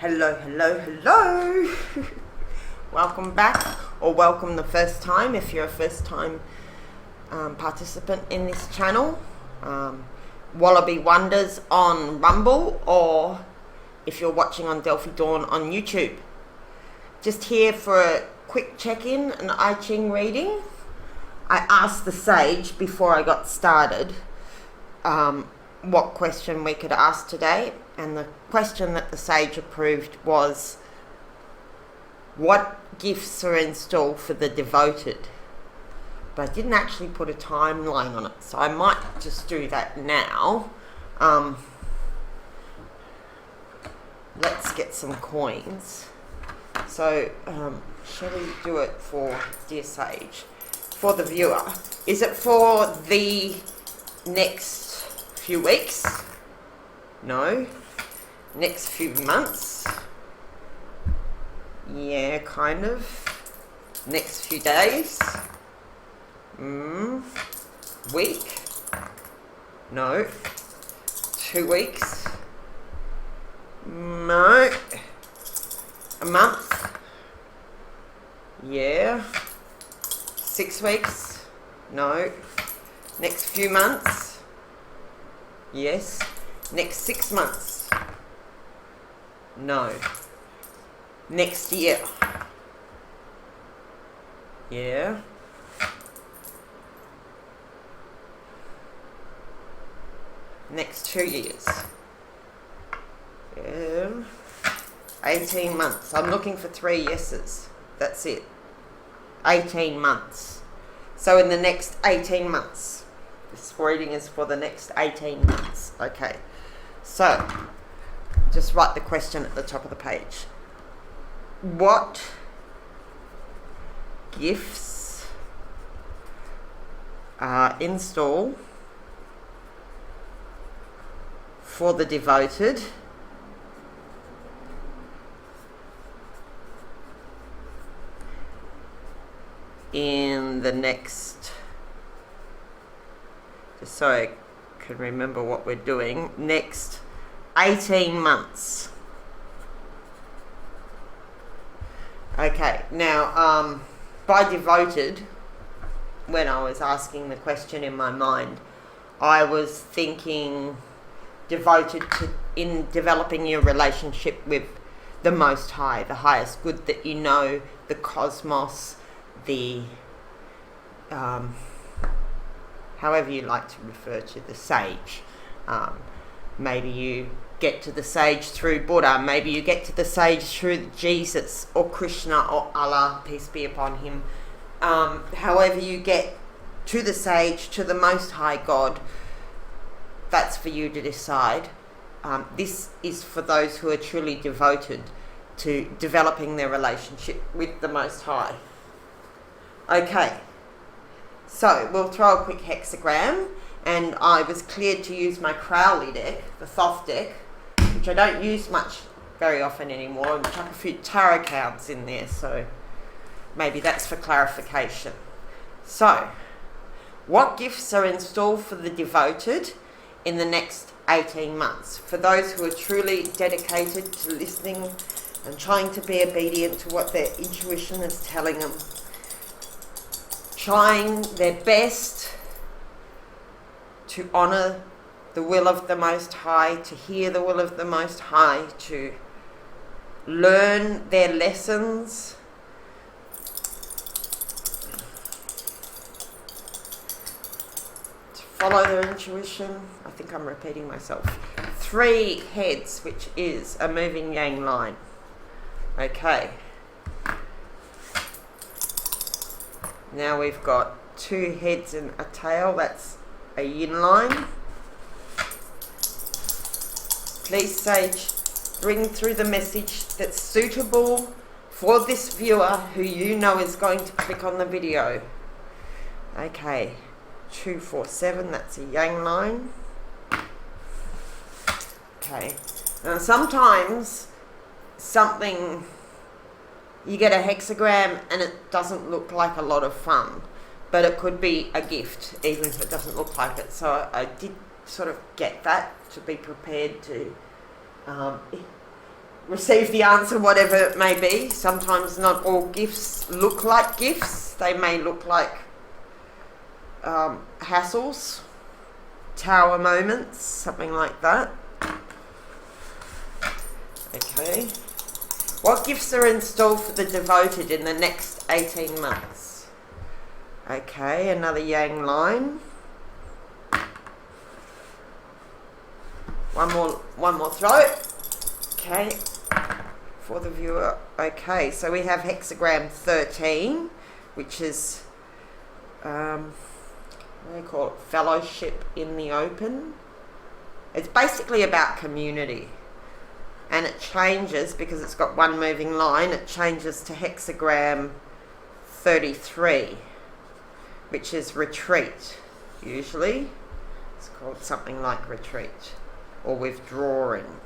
Hello, hello, hello. Welcome back, or welcome the first time if you're a first time participant in this channel. Wallaby Wonders on Rumble, or if you're watching on Delphi Dawn on YouTube. Just here for a quick check-in, an I Ching reading. I asked the sage before I got started what question we could ask today, and the question that the sage approved was, what gifts are in store for the devoted? But I didn't actually put a timeline on it, so I might just do that now. Let's get some coins. So shall we do it for dear sage, for the viewer? Is it for the next few weeks? No. Next few months? Yeah, kind of. Next few days? Week? No. 2 weeks? No. A month? Yeah. 6 weeks? No. Next few months? Yes. Next 6 months? No. Next year? Yeah. Next 2 years? Yeah. 18 months. I'm looking for 3 yeses. That's it. 18 months. So in the next 18 months. This reading is for the next 18 months. Okay. So, just write the question at the top of the page. What gifts are in store for the devoted in the next, just so I can remember what we're doing, next 18 months. Okay, now by devoted, when I was asking the question in my mind, I was thinking devoted to in developing your relationship with the Most High, the highest good that you know, the cosmos, the however you like to refer to the sage. Maybe you get to the sage through Buddha, maybe you get to the sage through Jesus or Krishna or Allah, peace be upon him. However you get to the sage, to the Most High God, that's for you to decide. This is for those who are truly devoted to developing their relationship with the Most High. Okay, so we'll throw a quick hexagram, and I was cleared to use my Crowley deck, the Thoth deck, which I don't use much very often anymore, and chuck a few tarot cards in there, so maybe that's for clarification. So, what gifts are in store for the devoted in the next 18 months? For those who are truly dedicated to listening and trying to be obedient to what their intuition is telling them, trying their best to honour the will of the Most High, to hear the will of the Most High, to learn their lessons, to follow their intuition. I think I'm repeating myself. 3 heads, which is a moving yang line. Okay. Now we've got 2 heads and a tail, that's a yin line. Please, Sage, bring through the message that's suitable for this viewer who you know is going to click on the video. Okay, 2, 4, 7, that's a yang line. Okay, now sometimes you get a hexagram and it doesn't look like a lot of fun, but it could be a gift even if it doesn't look like it. So I did sort of get that, to be prepared to receive the answer, whatever it may be. Sometimes not all gifts look like gifts. They may look like hassles, tower moments, something like that. Okay. What gifts are in store for the devoted in the next 18 months? Okay, another yang line. One more throat. Okay, for the viewer. Okay, so we have hexagram 13, which is, what do you call it? Fellowship in the open. It's basically about community. And it changes, because it's got one moving line, it changes to hexagram 33, which is retreat, usually. It's called something like retreat or withdrawing.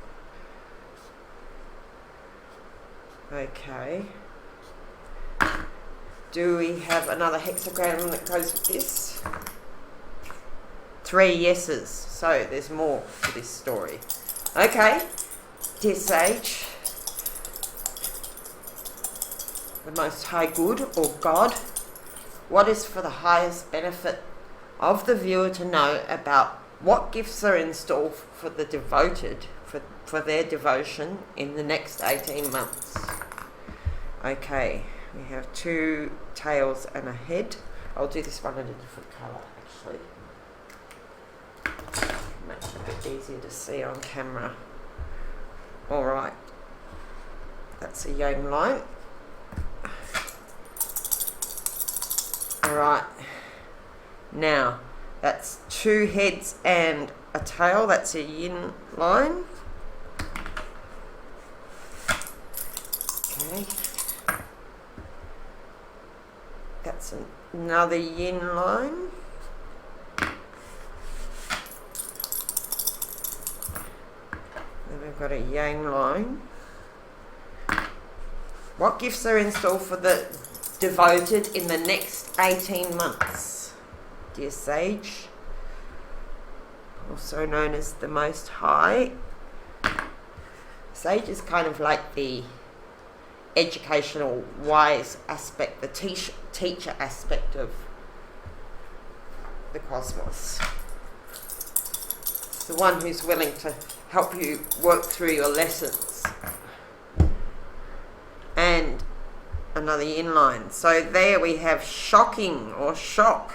Okay. Do we have another hexagram that goes with this? 3 yeses, so there's more to this story. Okay. Dear Sage, the Most High Good, or God, what is for the highest benefit of the viewer to know about what gifts are in store for the devoted, for their devotion in the next 18 months? Okay, we have 2 tails and a head. I'll do this one in a different colour, actually. Makes it a bit easier to see on camera. Alright, that's a yang line. Alright, now that's 2 heads and a tail, that's a yin line. Okay, that's another yin line. Then we've got a yang line. What gifts are in store for the devoted in the next 18 months? Dear Sage, also known as the Most High. Sage is kind of like the educational, wise aspect, the teacher aspect of the cosmos. It's the one who's willing to help you work through your lessons. And another yin line. So there we have shocking or shock.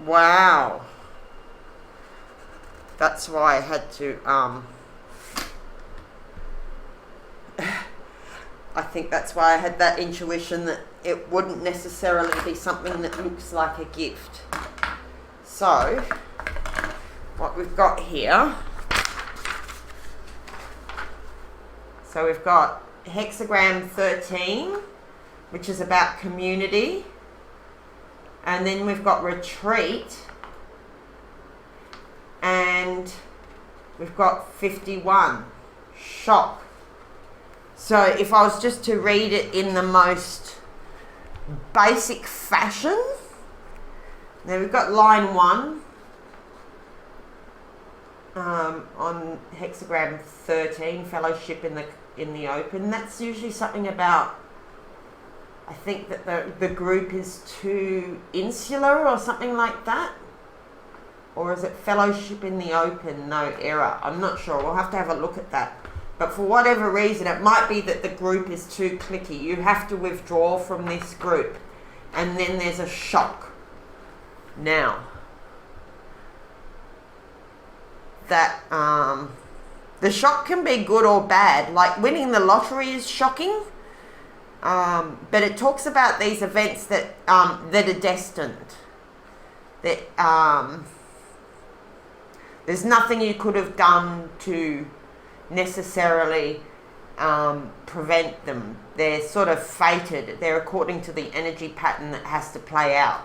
Wow. That's why I had to I think that's why I had that intuition that it wouldn't necessarily be something that looks like a gift. So what we've got here, so we've got hexagram 13, which is about community, and then we've got retreat, and we've got 51, shock. So if I was just to read it in the most basic fashion, now we've got line 1 on hexagram 13, fellowship in the open. That's usually something about, I think that the group is too insular or something like that. Or is it fellowship in the open, no error? I'm not sure. We'll have to have a look at that. But for whatever reason, it might be that the group is too cliquey. You have to withdraw from this group. And then there's a shock. Now, that the shock can be good or bad. Like winning the lottery is shocking. But it talks about these events that are destined. That there's nothing you could have done to necessarily prevent them. They're sort of fated. They're according to the energy pattern that has to play out.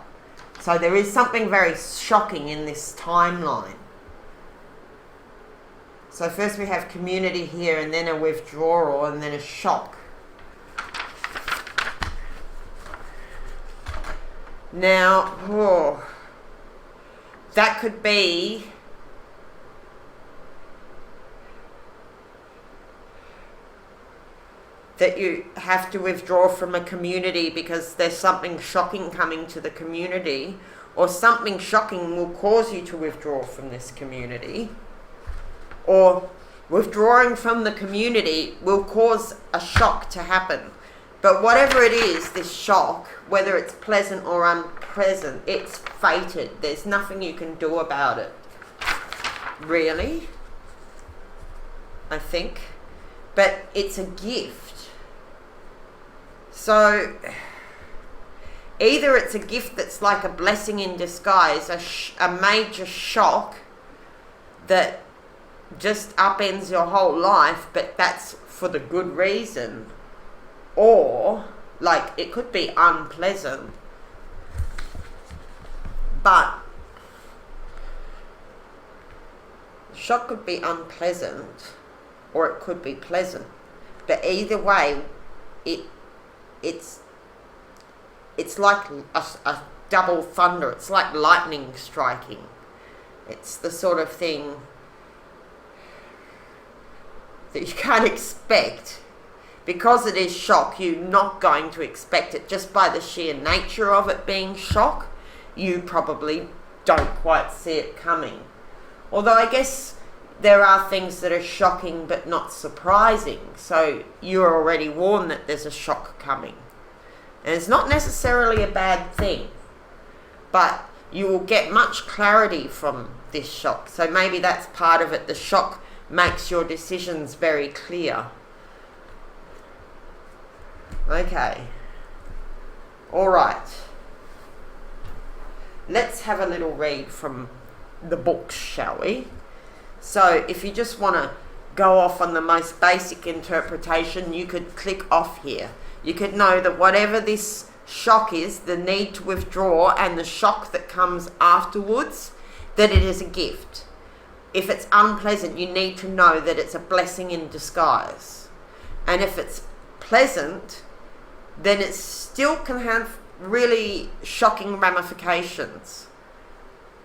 So there is something very shocking in this timeline. So first we have community here, and then a withdrawal, and then a shock. Now, that could be that you have to withdraw from a community because there's something shocking coming to the community, or something shocking will cause you to withdraw from this community, or withdrawing from the community will cause a shock to happen. But whatever it is, this shock, whether it's pleasant or unpleasant, it's fated. There's nothing you can do about it, really, I think. But it's a gift. So either it's a gift that's like a blessing in disguise, a major shock that just upends your whole life, but that's for the good reason. Or, like, it could be unpleasant, but the shock could be unpleasant, or it could be pleasant. But either way, it's like a double thunder. It's like lightning striking. It's the sort of thing that you can't expect. Because it is shock, you're not going to expect it. Just by the sheer nature of it being shock, you probably don't quite see it coming. Although I guess there are things that are shocking but not surprising. So you're already warned that there's a shock coming. And it's not necessarily a bad thing. But you will get much clarity from this shock. So maybe that's part of it. The shock makes your decisions very clear. Okay. All right. Let's have a little read from the books, shall we? So if you just want to go off on the most basic interpretation, you could click off here. You could know that whatever this shock is, the need to withdraw and the shock that comes afterwards, that it is a gift. If it's unpleasant, you need to know that it's a blessing in disguise. And if it's pleasant, then it still can have really shocking ramifications.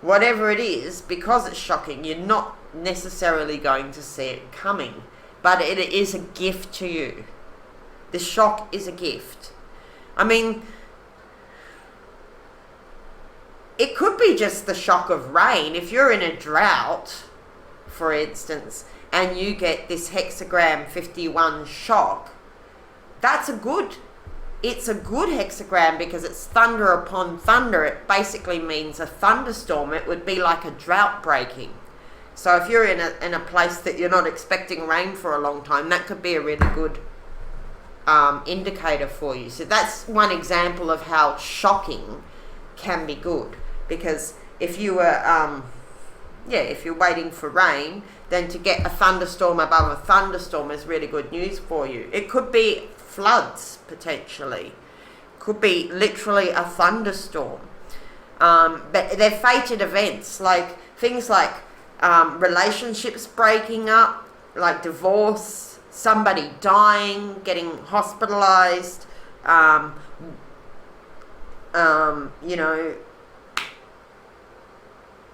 Whatever it is, because it's shocking, you're not necessarily going to see it coming. But it is a gift to you. The shock is a gift. I mean, it could be just the shock of rain. If you're in a drought, for instance, and you get this hexagram 51 shock, it's a good hexagram because it's thunder upon thunder. It basically means a thunderstorm. It would be like a drought breaking. So if you're in a place that you're not expecting rain for a long time, that could be a really good indicator for you. So that's one example of how shocking can be good. Because if you were, if you're waiting for rain, then to get a thunderstorm above a thunderstorm is really good news for you. It could be floods, potentially. Could be literally a thunderstorm. But they're fated events, like things like relationships breaking up, like divorce, somebody dying, getting hospitalized,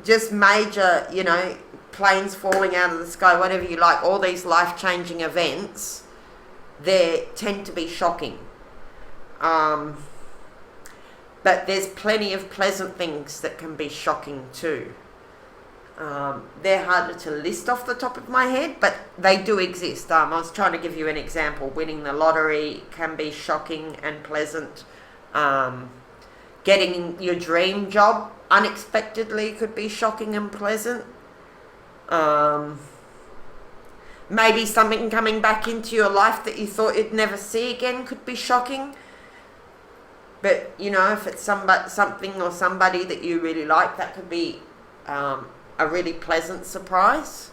just major, planes falling out of the sky, whatever you like, all these life-changing events, they tend to be shocking. But there's plenty of pleasant things that can be shocking too. They're harder to list off the top of my head, but they do exist. I was trying to give you an example. Winning the lottery can be shocking and pleasant. Getting your dream job unexpectedly could be shocking and pleasant. Maybe something coming back into your life that you thought you'd never see again could be shocking. But, if it's something or somebody that you really like, that could be a really pleasant surprise.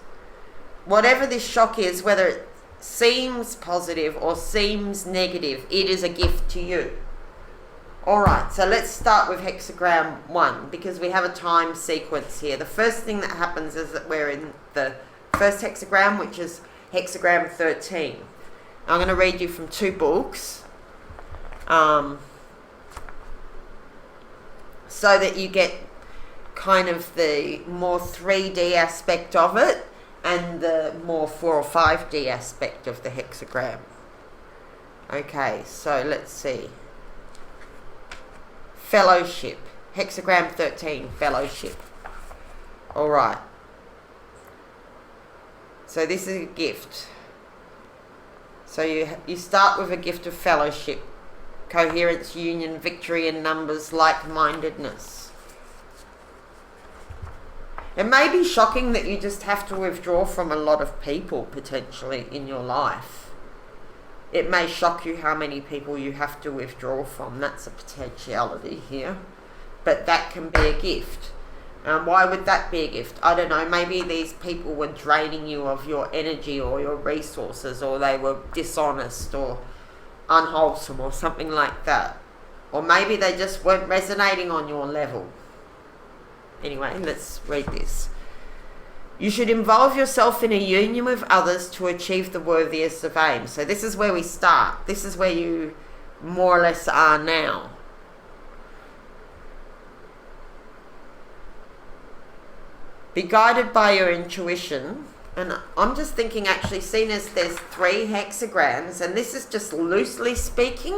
Whatever this shock is, whether it seems positive or seems negative, it is a gift to you. Alright, so let's start with hexagram 1 because we have a time sequence here. The first thing that happens is that we're in the first hexagram, which is hexagram 13. I'm going to read you from two books so that you get kind of the more 3D aspect of it and the more 4 or 5D aspect of the hexagram. Okay, so let's see. Fellowship. Hexagram 13, fellowship. Alright. So this is a gift. So you start with a gift of fellowship. Coherence, union, victory in numbers, like-mindedness. It may be shocking that you just have to withdraw from a lot of people potentially in your life. It may shock you how many people you have to withdraw from. That's a potentiality here. But that can be a gift. Why would that be a gift? I don't know. Maybe these people were draining you of your energy or your resources, or they were dishonest or unwholesome or something like that. Or maybe they just weren't resonating on your level. Anyway, let's read this. You should involve yourself in a union with others to achieve the worthiest of aims. So this is where we start. This is where you more or less are now. Be guided by your intuition. And I'm just thinking, actually, seeing as there's 3 hexagrams, and this is just loosely speaking,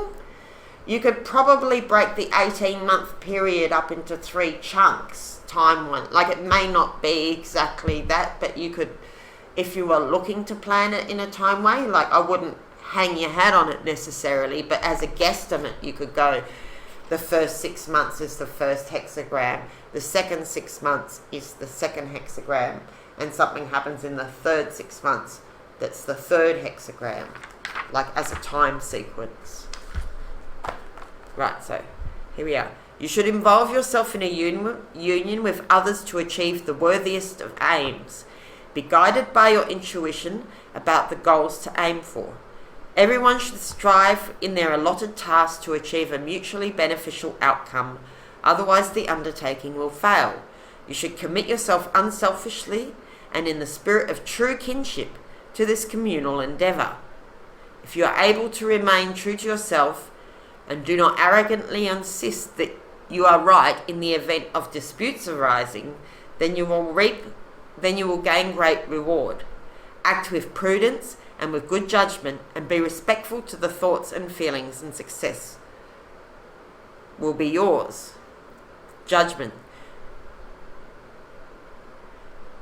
you could probably break the 18-month period up into 3 chunks, time-wise. Like, it may not be exactly that, but you could, if you were looking to plan it in a time way, like, I wouldn't hang your hat on it necessarily, but as a guesstimate, you could go, the first 6 months is the first hexagram, the second 6 months is the second hexagram, and something happens in the third 6 months, that's the third hexagram, like as a time sequence. Right, so here we are. You should involve yourself in a union with others to achieve the worthiest of aims. Be guided by your intuition about the goals to aim for. Everyone should strive in their allotted task to achieve a mutually beneficial outcome, otherwise the undertaking will fail. You should commit yourself unselfishly and in the spirit of true kinship to this communal endeavour. If you are able to remain true to yourself and do not arrogantly insist that you are right in the event of disputes arising, then you will gain great reward. Act with prudence and with good judgment, and be respectful to the thoughts and feelings, and success will be yours. Judgment.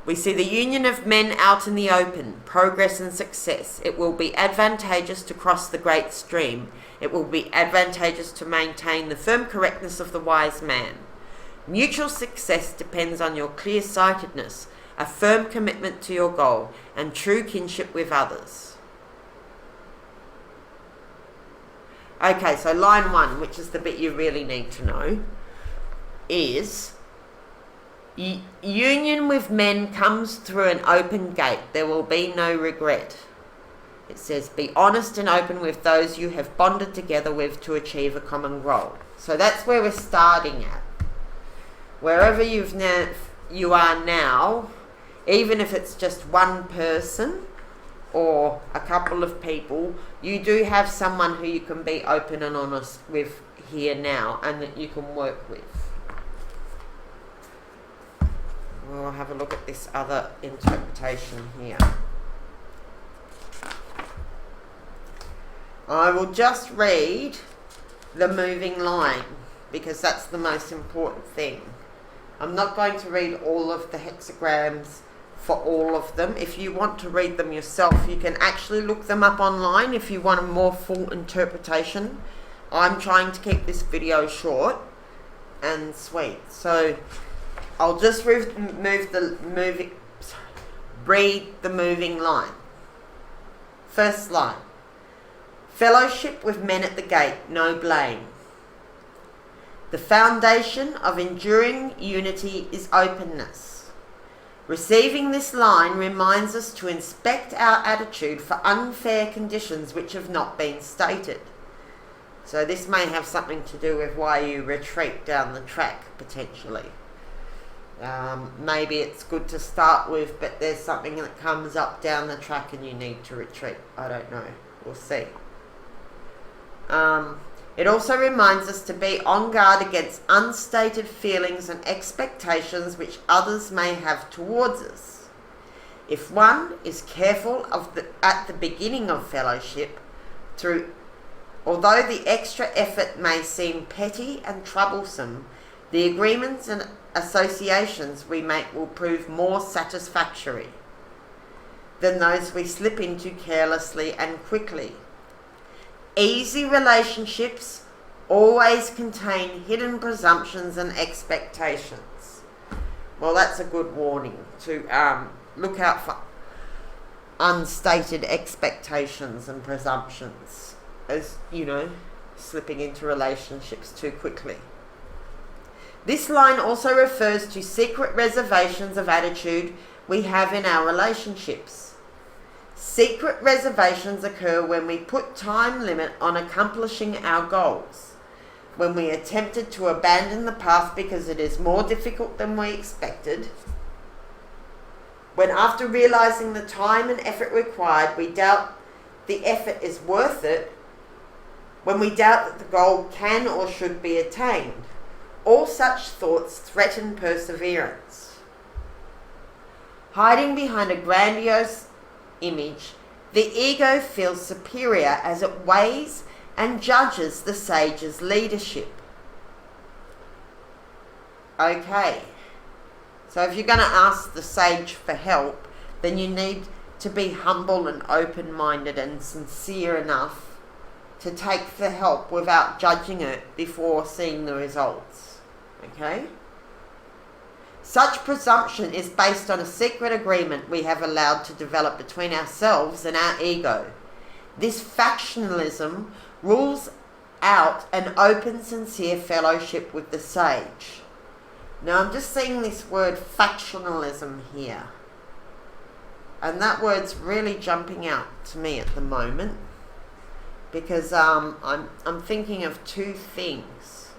We see the union of men out in the open, progress and success. It will be advantageous to cross the great stream. It will be advantageous to maintain the firm correctness of the wise man. Mutual success depends on your clear-sightedness, a firm commitment to your goal, and true kinship with others. Okay, so line 1, which is the bit you really need to know, is union with men comes through an open gate. There will be no regret. It says, be honest and open with those you have bonded together with to achieve a common goal. So that's where we're starting at. Wherever you are now, even if it's just one person or a couple of people, you do have someone who you can be open and honest with here now and that you can work with. We'll have a look at this other interpretation here. I will just read the moving line because that's the most important thing. I'm not going to read all of the hexagrams for all of them. If you want to read them yourself, you can actually look them up online if you want a more full interpretation. I'm trying to keep this video short and sweet. So I'll just read the moving line. First line. Fellowship with men at the gate, no blame. The foundation of enduring unity is openness. Receiving this line reminds us to inspect our attitude for unfair conditions which have not been stated. So this may have something to do with why you retreat down the track, potentially. Maybe it's good to start with, but there's something that comes up down the track and you need to retreat. I don't know. We'll see. It also reminds us to be on guard against unstated feelings and expectations which others may have towards us. If one is careful at the beginning of fellowship, through Although the extra effort may seem petty and troublesome, the agreements and associations we make will prove more satisfactory than those we slip into carelessly and quickly. Easy relationships always contain hidden presumptions and expectations. Well, that's a good warning to look out for unstated expectations and presumptions as, slipping into relationships too quickly. This line also refers to secret reservations of attitude we have in our relationships. Secret reservations occur when we put time limit on accomplishing our goals, when we are tempted to abandon the path because it is more difficult than we expected, when after realizing the time and effort required, we doubt the effort is worth it, when we doubt that the goal can or should be attained. All such thoughts threaten perseverance. Hiding behind a grandiose image, the ego feels superior as it weighs and judges the sage's leadership. Okay, so if you're going to ask the sage for help, then you need to be humble and open-minded and sincere enough to take the help without judging it before seeing the results. Okay? Such presumption is based on a secret agreement we have allowed to develop between ourselves and our ego. This factionalism rules out an open, sincere fellowship with the sage. Now, I'm just seeing this word factionalism here. And that word's really jumping out to me at the moment. Because I'm thinking of two things.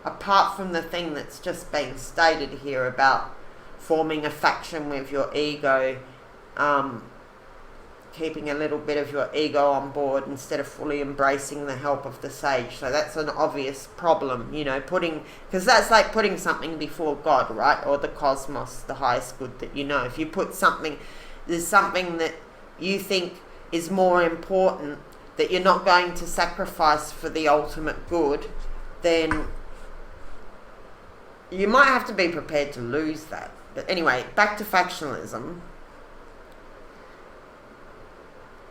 Apart from the thing that's just being stated here about forming a faction with your ego, keeping a little bit of your ego on board instead of fully embracing the help of the sage. So that's an obvious problem, because that's like putting something before God, right? Or the cosmos, the highest good that you know. If you put there's something that you think is more important, that you're not going to sacrifice for the ultimate good, then you might have to be prepared to lose that. But anyway, back to factionalism.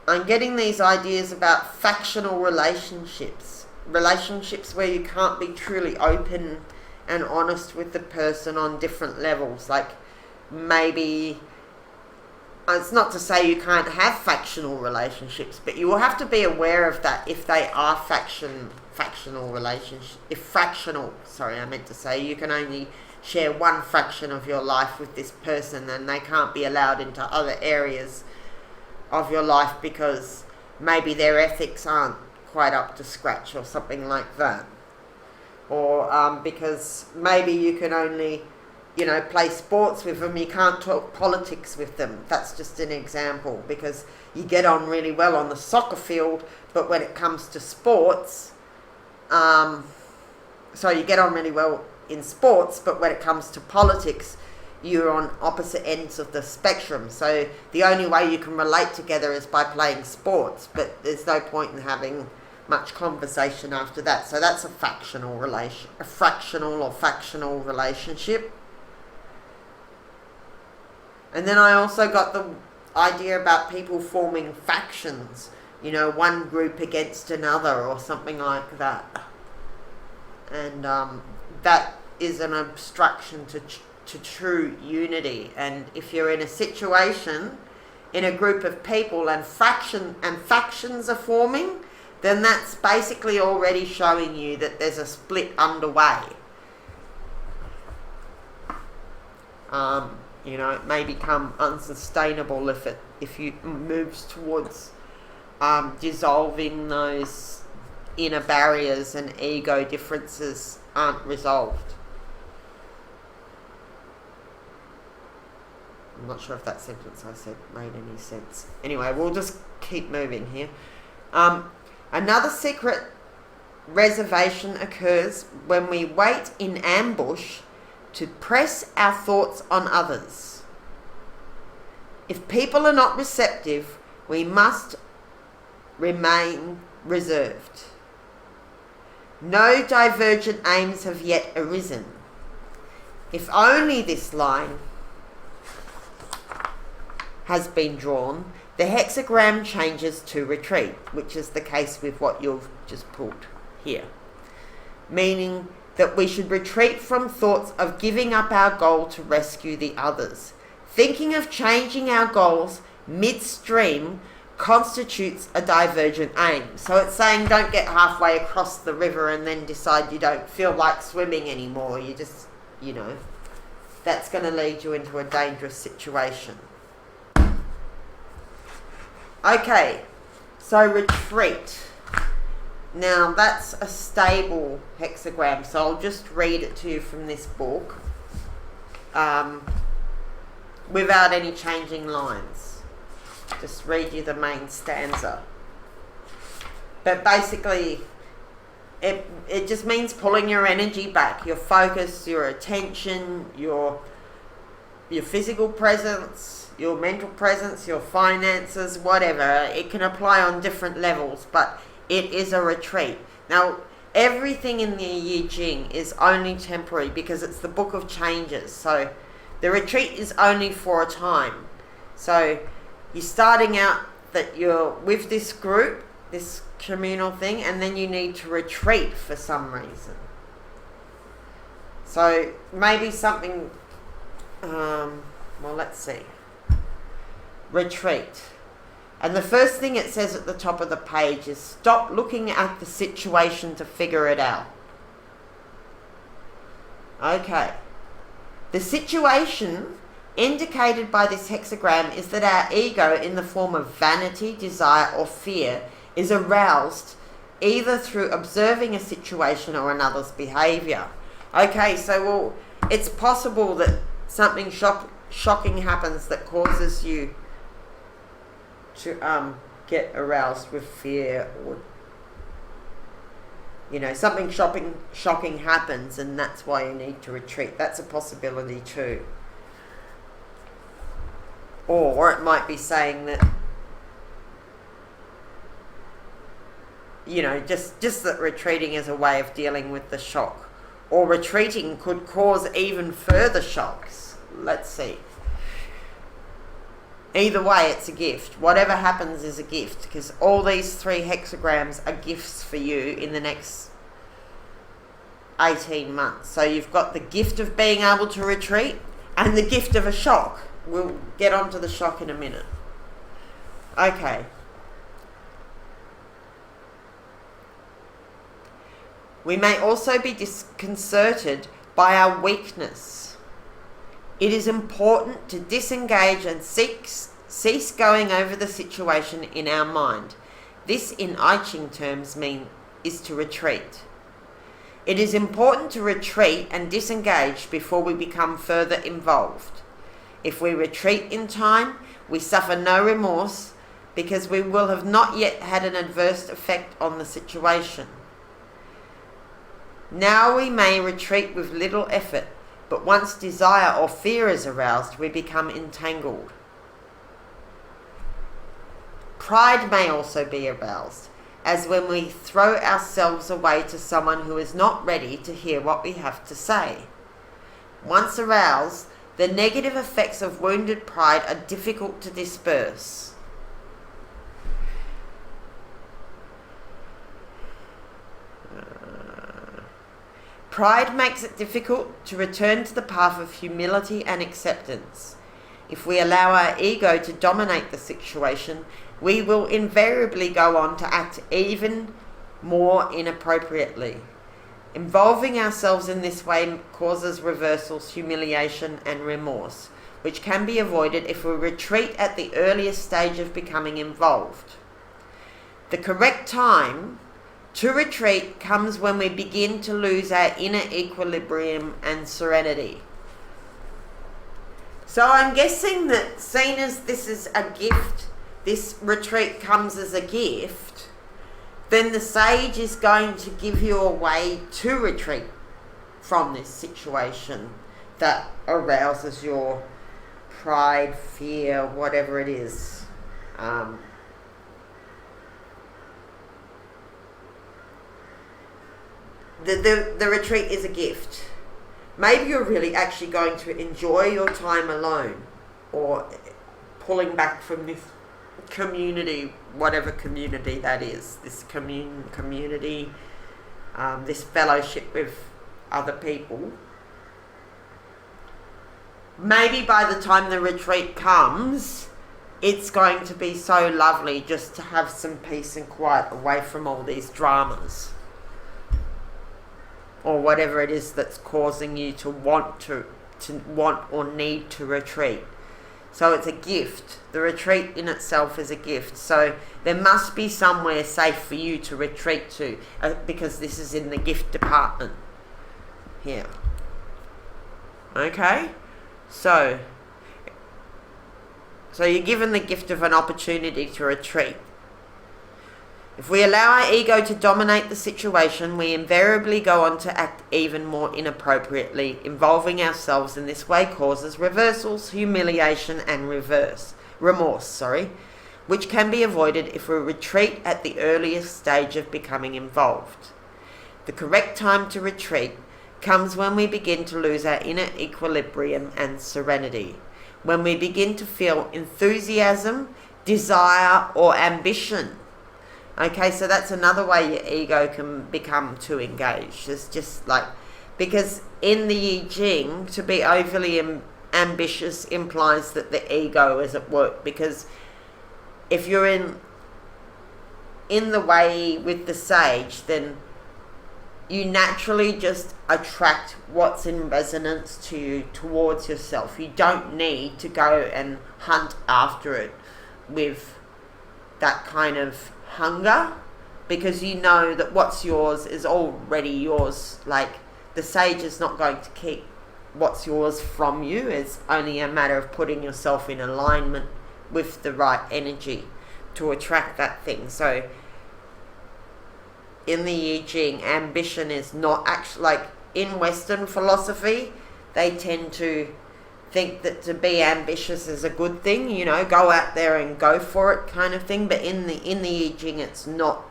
I'm getting these ideas about factional relationships. Relationships where you can't be truly open and honest with the person on different levels. Like maybe, it's not to say you can't have factional relationships, but you will have to be aware of that if they are fractional relationships. You can only share one fraction of your life with this person and they can't be allowed into other areas of your life because maybe their ethics aren't quite up to scratch or something like that. Or because maybe you can only, play sports with them, you can't talk politics with them. That's just an example, because you get on really well on the soccer field, but when it comes to sports, so you get on really well in sports, but when it comes to politics, you're on opposite ends of the spectrum. So the only way you can relate together is by playing sports, but there's no point in having much conversation after that. So that's a fractional relationship. And then I also got the idea about people forming factions, one group against another or something like that. And that is an obstruction to true unity. And if you're in a situation, in a group of people, and factions are forming, then that's basically already showing you that there's a split underway. It may become unsustainable if you moves towards dissolving those inner barriers and ego differences aren't resolved. I'm not sure if that sentence I said made any sense. Anyway, we'll just keep moving here. Another secret reservation occurs when we wait in ambush to press our thoughts on others. If people are not receptive, we must remain reserved. No divergent aims have yet arisen. If only this line has been drawn, the hexagram changes to retreat, which is the case with what you've just pulled here. Meaning that we should retreat from thoughts of giving up our goal to rescue the others. Thinking of changing our goals midstream constitutes a divergent aim. So it's saying don't get halfway across the river and then decide you don't feel like swimming anymore. You just, that's going to lead you into a dangerous situation. Okay, so retreat. Now that's a stable hexagram, so I'll just read it to you from this book without any changing lines. Just read you the main stanza. But basically, it just means pulling your energy back, your focus, your attention, your physical presence, your mental presence, your finances, whatever. It can apply on different levels, but it is a retreat. Now, everything in the I Ching is only temporary because it's the book of changes. So the retreat is only for a time. So you're starting out that you're with this group, this communal thing, and then you need to retreat for some reason. So maybe something, well, let's see. Retreat. And the first thing it says at the top of the page is stop looking at the situation to figure it out. Okay. The situation indicated by this hexagram is that our ego, in the form of vanity, desire, or fear, is aroused either through observing a situation or another's behavior. Okay, so well, it's possible that something shocking happens that causes you to get aroused with fear, or something shocking happens and that's why you need to retreat. That's a possibility too. Or it might be saying that just that retreating is a way of dealing with the shock, or retreating could cause even further shocks. Let's see. Either way, it's a gift. Whatever happens is a gift, because all these 3 hexagrams are gifts for you in the next 18 months. So you've got the gift of being able to retreat and the gift of a shock. We'll get onto the shock in a minute. Okay. We may also be disconcerted by our weakness. It is important to disengage and cease going over the situation in our mind. This, in I Ching terms, is to retreat. It is important to retreat and disengage before we become further involved. If we retreat in time, we suffer no remorse because we will have not yet had an adverse effect on the situation. Now we may retreat with little effort, but once desire or fear is aroused, we become entangled. Pride may also be aroused, as when we throw ourselves away to someone who is not ready to hear what we have to say. Once aroused, the negative effects of wounded pride are difficult to disperse. Pride makes it difficult to return to the path of humility and acceptance. If we allow our ego to dominate the situation, we will invariably go on to act even more inappropriately. Involving ourselves in this way causes reversals, humiliation, and remorse, which can be avoided if we retreat at the earliest stage of becoming involved. The correct time to retreat comes when we begin to lose our inner equilibrium and serenity. So I'm guessing that, seeing as this is a gift, this retreat comes as a gift, then the sage is going to give you a way to retreat from this situation that arouses your pride, fear, whatever it is. the retreat is a gift. Maybe you're really actually going to enjoy your time alone, or pulling back from this community, whatever community that is, this community, this fellowship with other people. Maybe by the time the retreat comes, it's going to be so lovely just to have some peace and quiet away from all these dramas, or whatever it is that's causing you to want or need to retreat. So it's a gift. The retreat in itself is a gift. So there must be somewhere safe for you to retreat to, because this is in the gift department here. Okay? So you're given the gift of an opportunity to retreat. If we allow our ego to dominate the situation, we invariably go on to act even more inappropriately. Involving ourselves in this way causes reversals, humiliation, and remorse, which can be avoided if we retreat at the earliest stage of becoming involved. The correct time to retreat comes when we begin to lose our inner equilibrium and serenity, when we begin to feel enthusiasm, desire, or ambition. Okay, so that's another way your ego can become too engaged. It's just like, because in the I Ching, to be overly ambitious implies that the ego is at work, because if you're in the way with the sage, then you naturally just attract what's in resonance to you towards yourself. You don't need to go and hunt after it with that kind of hunger, because you know that what's yours is already yours. Like, the sage is not going to keep what's yours from you. It's only a matter of putting yourself in alignment with the right energy to attract that thing. So in the I Ching, ambition is not actually, like in Western philosophy, they tend to think that to be ambitious is a good thing, you know, go out there and go for it kind of thing. But in the I Ching, it's not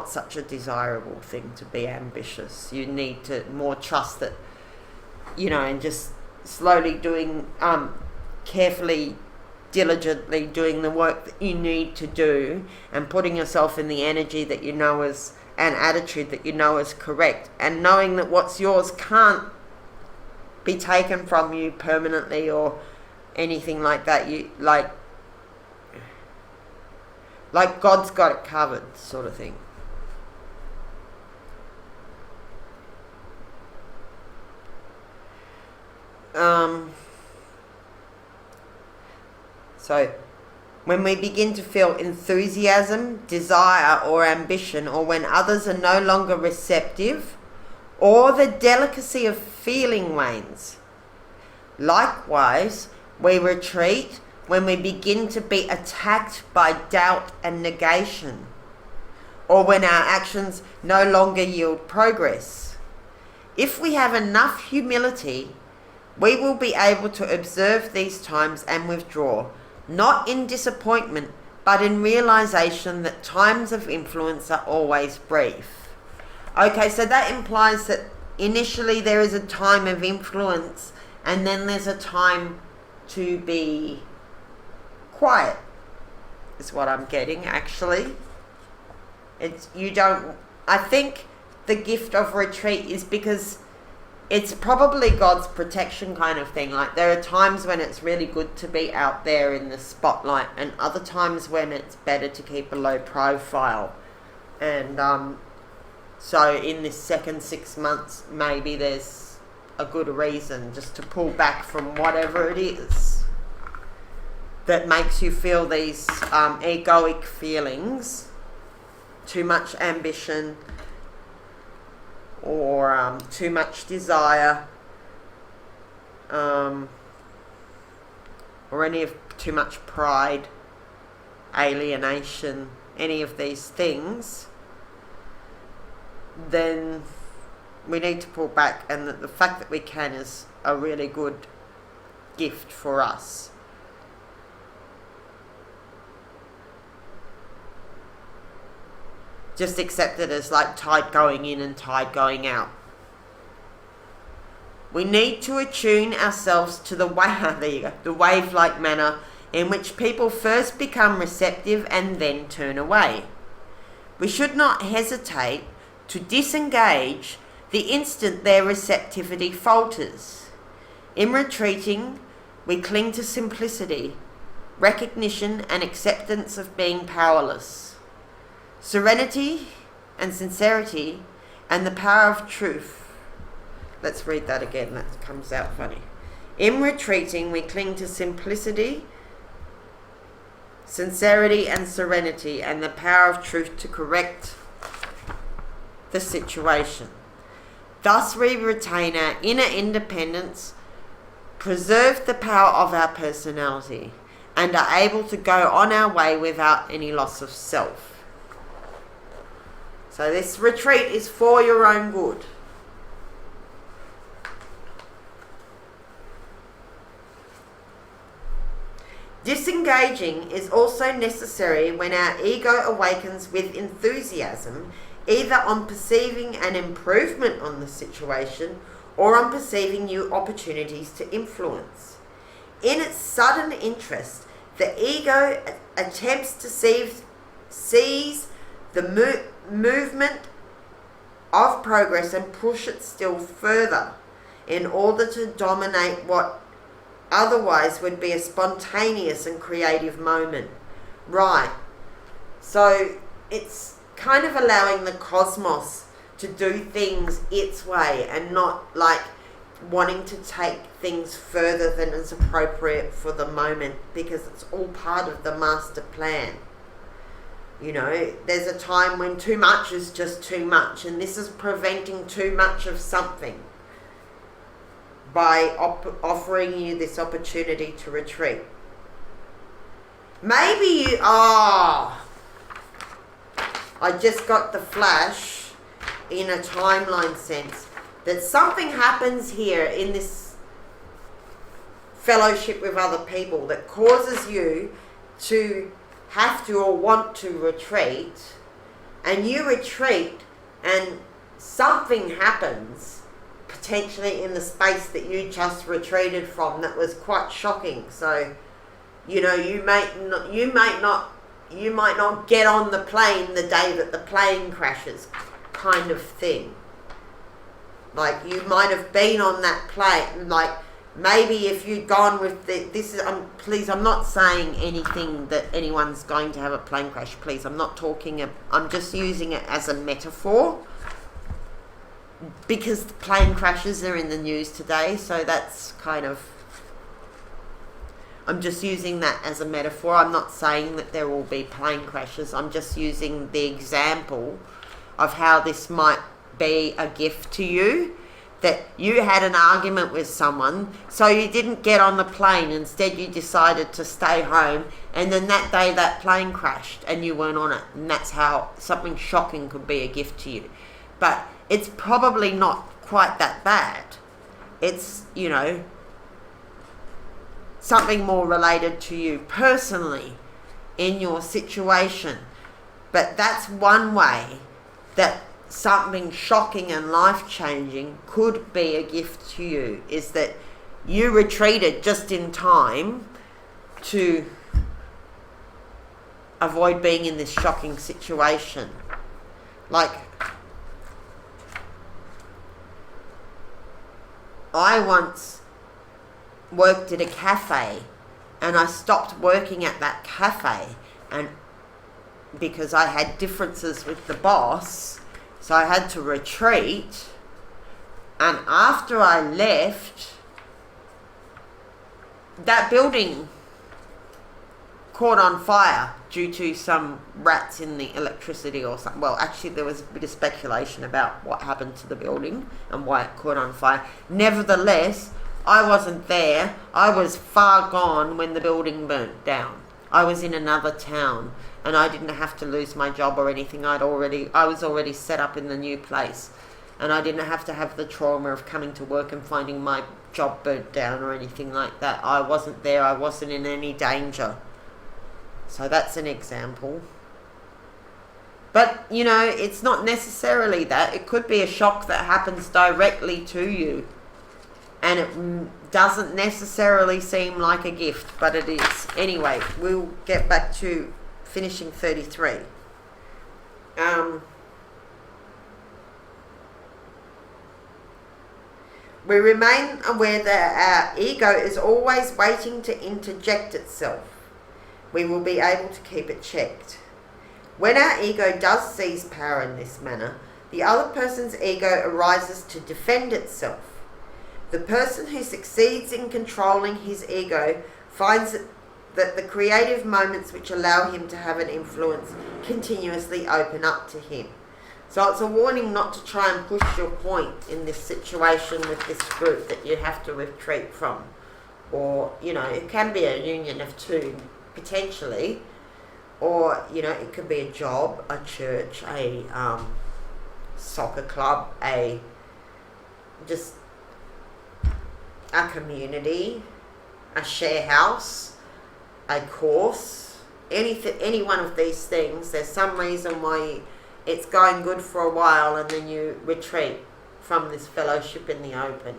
such a desirable thing to be ambitious. You need to more trust that, you know, and just slowly doing, carefully, diligently doing the work that you need to do, and putting yourself in the energy that you know is, an attitude that you know is correct, and knowing that what's yours can't be taken from you permanently or anything like that. You like God's got it covered, sort of thing. So when we begin to feel enthusiasm, desire, or ambition, or when others are no longer receptive, or the delicacy of feeling wanes. Likewise, we retreat when we begin to be attacked by doubt and negation, or when our actions no longer yield progress. If we have enough humility, we will be able to observe these times and withdraw, not in disappointment, but in realization that times of influence are always brief. Okay, so that implies that initially there is a time of influence, and then there's a time to be quiet, is what I'm getting, actually. I think the gift of retreat is because it's probably God's protection kind of thing. Like, there are times when it's really good to be out there in the spotlight, and other times when it's better to keep a low profile. And so in this second 6 months, maybe there's a good reason just to pull back from whatever it is that makes you feel these egoic feelings, too much ambition, or too much desire, or too much pride, alienation, any of these things. Then we need to pull back, and the fact that we can is a really good gift for us. Just accept it as like tide going in and tide going out. We need to attune ourselves to the the wave-like manner in which people first become receptive and then turn away. We should not hesitate to disengage the instant their receptivity falters. In retreating, we cling to simplicity, recognition and acceptance of being powerless. Serenity and sincerity and the power of truth. Let's read that again, that comes out funny. In retreating, we cling to simplicity, sincerity and serenity and the power of truth to correct the situation. Thus we retain our inner independence, preserve the power of our personality, and are able to go on our way without any loss of self. So this retreat is for your own good. Disengaging is also necessary when our ego awakens with enthusiasm, either on perceiving an improvement on the situation or on perceiving new opportunities to influence. In its sudden interest, the ego attempts to seize the movement of progress and push it still further in order to dominate what otherwise would be a spontaneous and creative moment. Right. So it's kind of allowing the cosmos to do things its way and not like wanting to take things further than is appropriate for the moment, because it's all part of the master plan. You know, there's a time when too much is just too much, and this is preventing too much of something by offering you this opportunity to retreat. Maybe you I just got the flash in a timeline sense that something happens here in this fellowship with other people that causes you to have to or want to retreat, and you retreat and something happens potentially in the space that you just retreated from that was quite shocking. So, you know, you might not get on the plane the day that the plane crashes, kind of thing. Like, you might have been on that plane, like maybe if you'd gone with I'm not saying anything that anyone's going to have a plane crash, please. I'm just using it as a metaphor, because the plane crashes are in the news today, so that's kind of, I'm just using that as a metaphor. I'm not saying that there will be plane crashes. I'm just using the example of how this might be a gift to you, that you had an argument with someone, so you didn't get on the plane. Instead, you decided to stay home, and then that day that plane crashed and you weren't on it. And that's how something shocking could be a gift to you. But it's probably not quite that bad. It's, you know, something more related to you personally in your situation. But that's one way that something shocking and life-changing could be a gift to you, is that you retreated just in time to avoid being in this shocking situation. Like, I once worked at a cafe, and I stopped working at that cafe, and because I had differences with the boss, so I had to retreat. And after I left, that building caught on fire due to some rats in the electricity or something. Well, actually, there was a bit of speculation about what happened to the building and why it caught on fire. Nevertheless, I wasn't there. I was far gone when the building burnt down. I was in another town, and I didn't have to lose my job or anything. I was already set up in the new place, and I didn't have to have the trauma of coming to work and finding my job burnt down or anything like that. I wasn't there. I wasn't in any danger. So that's an example. But, you know, it's not necessarily that. It could be a shock that happens directly to you. And it doesn't necessarily seem like a gift, but it is. Anyway, we'll get back to finishing 33. We remain aware that our ego is always waiting to interject itself. We will be able to keep it checked. When our ego does seize power in this manner, the other person's ego arises to defend itself. The person who succeeds in controlling his ego finds that the creative moments which allow him to have an influence continuously open up to him. So it's a warning not to try and push your point in this situation with this group that you have to retreat from. Or, you know, it can be a union of two, potentially. Or, you know, it could be a job, a church, a soccer club, just a community, a share house, a course, any one of these things. There's some reason why it's going good for a while and then you retreat from this fellowship in the open.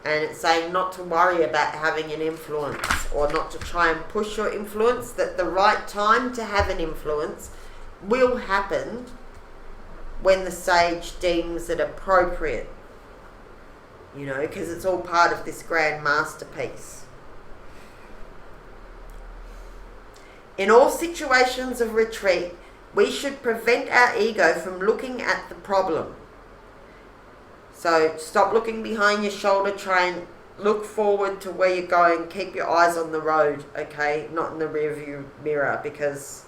And it's saying not to worry about having an influence or not to try and push your influence, that the right time to have an influence will happen when the sage deems it appropriate. You know, because it's all part of this grand masterpiece. In all situations of retreat, we should prevent our ego from looking at the problem. So stop looking behind your shoulder, try and look forward to where you're going, keep your eyes on the road, okay, not in the rearview mirror, because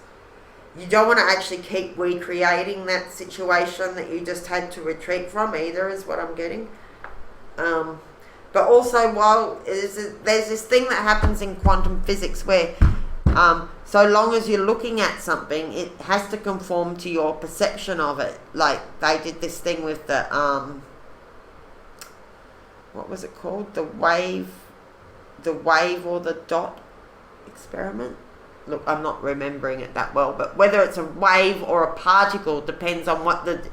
you don't want to actually keep recreating that situation that you just had to retreat from either, is what I'm getting. But also, while there's this thing that happens in quantum physics where so long as you're looking at something, it has to conform to your perception of it. Like they did this thing with the what was it called? The wave or the dot experiment. Look, I'm not remembering it that well, but whether it's a wave or a particle depends on what the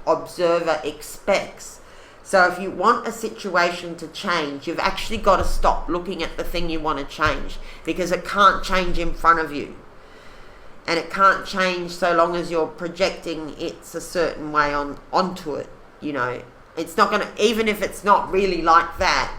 observer expects. So if you want a situation to change, you've actually got to stop looking at the thing you want to change, because it can't change in front of you. And it can't change so long as you're projecting it's a certain way onto it, you know. It's not going to, even if it's not really like that,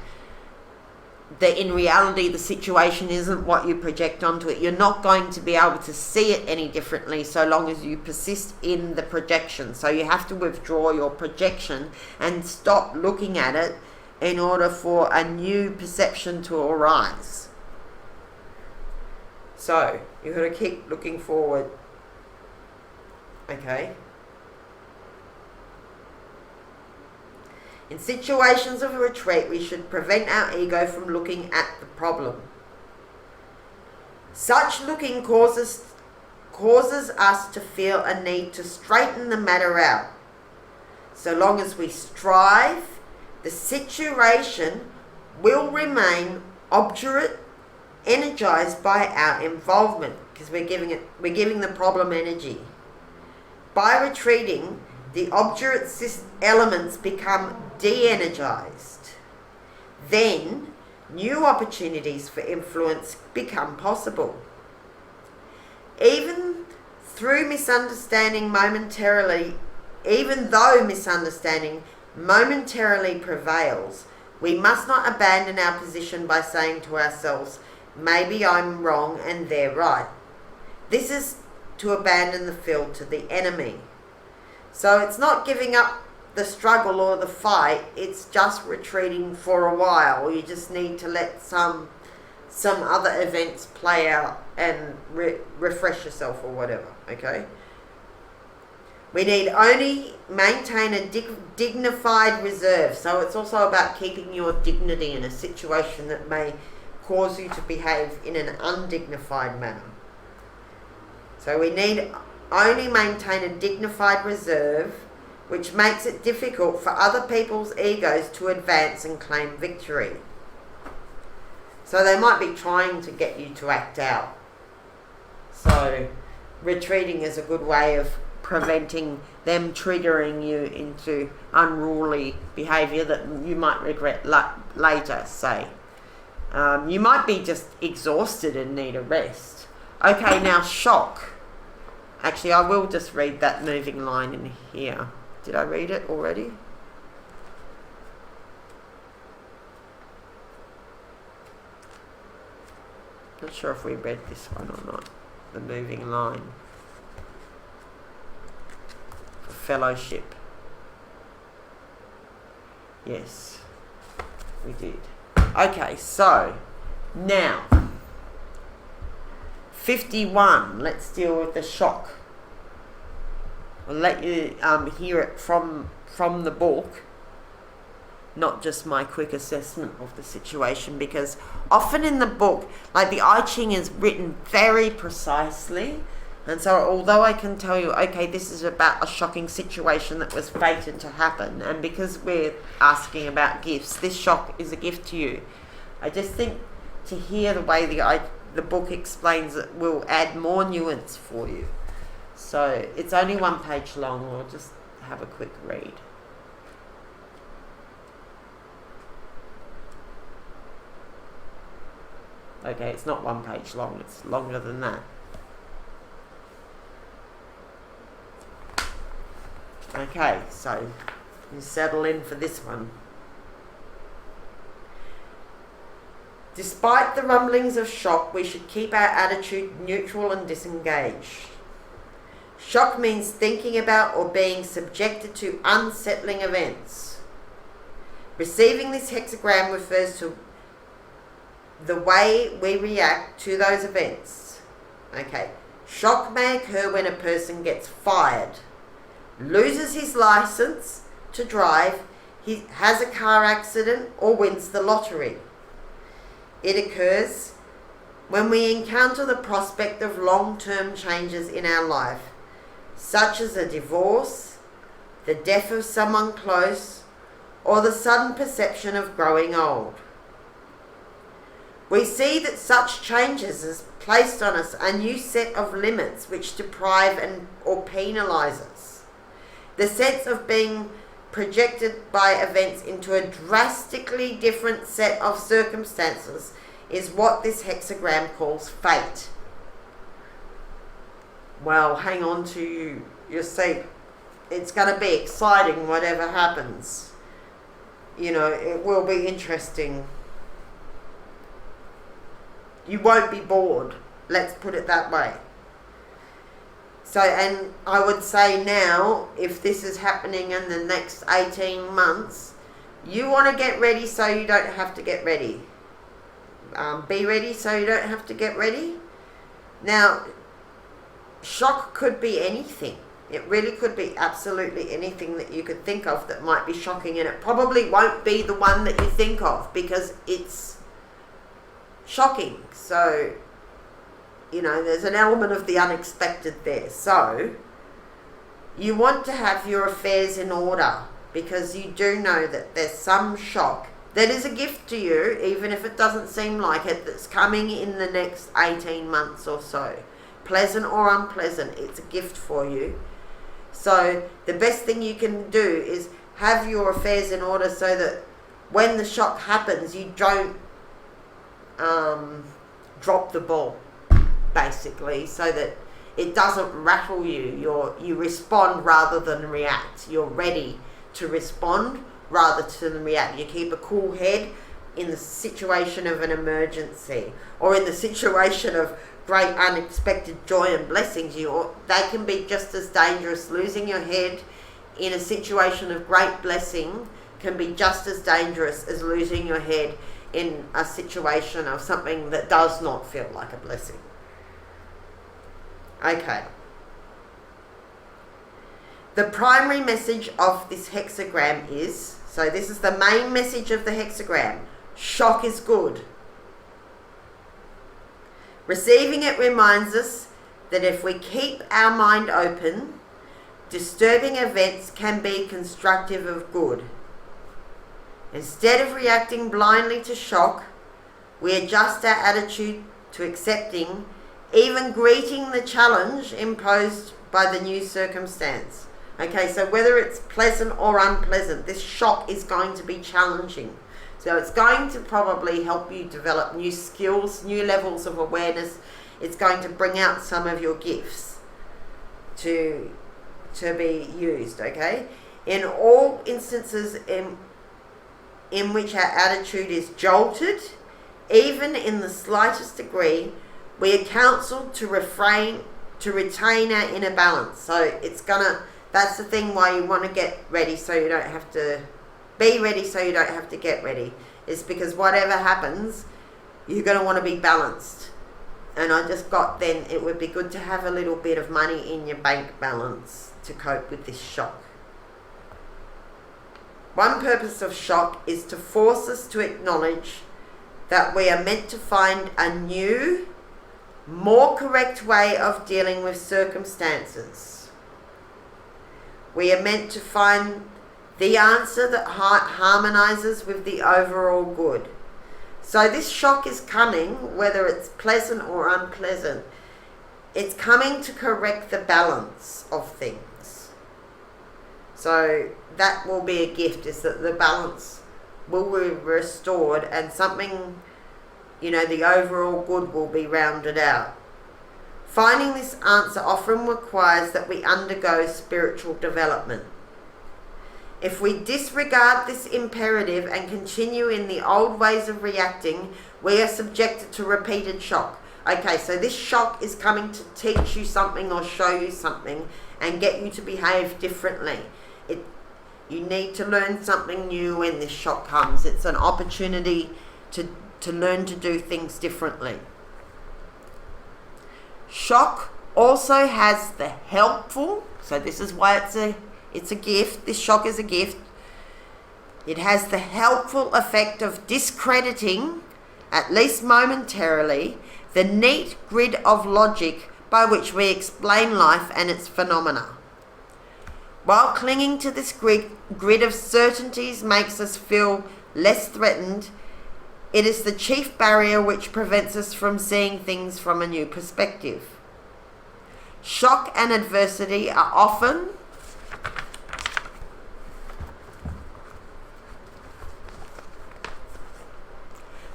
that in reality the situation isn't what you project onto it. You're not going to be able to see it any differently so long as you persist in the projection. So you have to withdraw your projection and stop looking at it in order for a new perception to arise. So you've got to keep looking forward. Okay. In situations of retreat, we should prevent our ego from looking at the problem. Such looking causes us to feel a need to straighten the matter out. So long as we strive, the situation will remain obdurate, energized by our involvement, because we're giving the problem energy. By retreating, the obdurate elements become de-energized. Then, new opportunities for influence become possible. Even though misunderstanding momentarily prevails, we must not abandon our position by saying to ourselves, maybe I'm wrong and they're right. This is to abandon the field to the enemy. So it's not giving up the struggle or the fight, it's just retreating for a while. You just need to let some other events play out and refresh yourself or whatever, okay? We need only maintain a dignified reserve. So it's also about keeping your dignity in a situation that may cause you to behave in an undignified manner. So we need only maintain a dignified reserve, which makes it difficult for other people's egos to advance and claim victory. So they might be trying to get you to act out. So retreating is a good way of preventing them triggering you into unruly behaviour that you might regret later, say. You might be just exhausted and need a rest. Okay, now shock. Actually, I will just read that moving line in here. Did I read it already? Not sure if we read this one or not. The moving line. For fellowship. Yes, we did. Okay, so now 51. Let's deal with the shock. I'll let you hear it from the book, not just my quick assessment of the situation, because often in the book, like the I Ching is written very precisely, and so although I can tell you, okay, this is about a shocking situation that was fated to happen, and because we're asking about gifts, this shock is a gift to you. I just think to hear the way the book explains it will add more nuance for you. So it's only 1 page long. We'll just have a quick read. Okay, it's not 1 page long. It's longer than that. Okay, so you settle in for this one. Despite the rumblings of shock, we should keep our attitude neutral and disengaged. Shock means thinking about or being subjected to unsettling events. Receiving this hexagram refers to the way we react to those events. Okay, shock may occur when a person gets fired, loses his license to drive, he has a car accident, or wins the lottery. It occurs when we encounter the prospect of long-term changes in our life, such as a divorce, the death of someone close, or the sudden perception of growing old. We see that such changes has placed on us a new set of limits which deprive or penalise us. The sense of being projected by events into a drastically different set of circumstances is what this hexagram calls fate. Well, hang on to your seat. It's going to be exciting whatever happens. You know, it will be interesting. You won't be bored. Let's put it that way. So, and I would say now, if this is happening in the next 18 months, you want to get ready so you don't have to get ready. Be ready so you don't have to get ready. Now, shock could be anything. It really could be absolutely anything that you could think of that might be shocking, and it probably won't be the one that you think of because it's shocking. So, you know, there's an element of the unexpected there. So, you want to have your affairs in order because you do know that there's some shock that is a gift to you, even if it doesn't seem like it, that's coming in the next 18 months or so. Pleasant or unpleasant, it's a gift for you. So the best thing you can do is have your affairs in order so that when the shock happens, you don't drop the ball, basically, so that it doesn't rattle you. You respond rather than react. You're ready to respond rather than react. You keep a cool head in the situation of an emergency or in the situation of great unexpected joy and blessings. They can be just as dangerous. Losing your head in a situation of great blessing can be just as dangerous as losing your head in a situation of something that does not feel like a blessing. Okay. The primary message of this hexagram is, so this is the main message of the hexagram, shock is good. Receiving it reminds us that if we keep our mind open, disturbing events can be constructive of good. Instead of reacting blindly to shock, we adjust our attitude to accepting even greeting the challenge imposed by the new circumstance. Okay, so whether it's pleasant or unpleasant, this shock is going to be challenging. So it's going to probably help you develop new skills, new levels of awareness. It's going to bring out some of your gifts to be used, okay? In all instances in which our attitude is jolted, even in the slightest degree, we are counseled to retain our inner balance. So that's the thing why you want to get ready, so you don't have to be ready, so you don't have to get ready. Is because whatever happens, you're going to want to be balanced. And I just got then, it would be good to have a little bit of money in your bank balance to cope with this shock. One purpose of shock is to force us to acknowledge that we are meant to find a new, more correct way of dealing with circumstances. We are meant to find the answer that harmonizes with the overall good. So this shock is coming, whether it's pleasant or unpleasant. It's coming to correct the balance of things. So that will be a gift, is that the balance will be restored and something, the overall good will be rounded out. Finding this answer often requires that we undergo spiritual development. If we disregard this imperative and continue in the old ways of reacting, we are subjected to repeated shock. Okay, so this shock is coming to teach you something or show you something and get you to behave differently. You need to learn something new when this shock comes. It's an opportunity to learn to do things differently. Shock also has the helpful, so this is why it's a gift. This shock is a gift. It has the helpful effect of discrediting, at least momentarily, the neat grid of logic by which we explain life and its phenomena. While clinging to this grid of certainties makes us feel less threatened, it is the chief barrier which prevents us from seeing things from a new perspective. Shock and adversity are often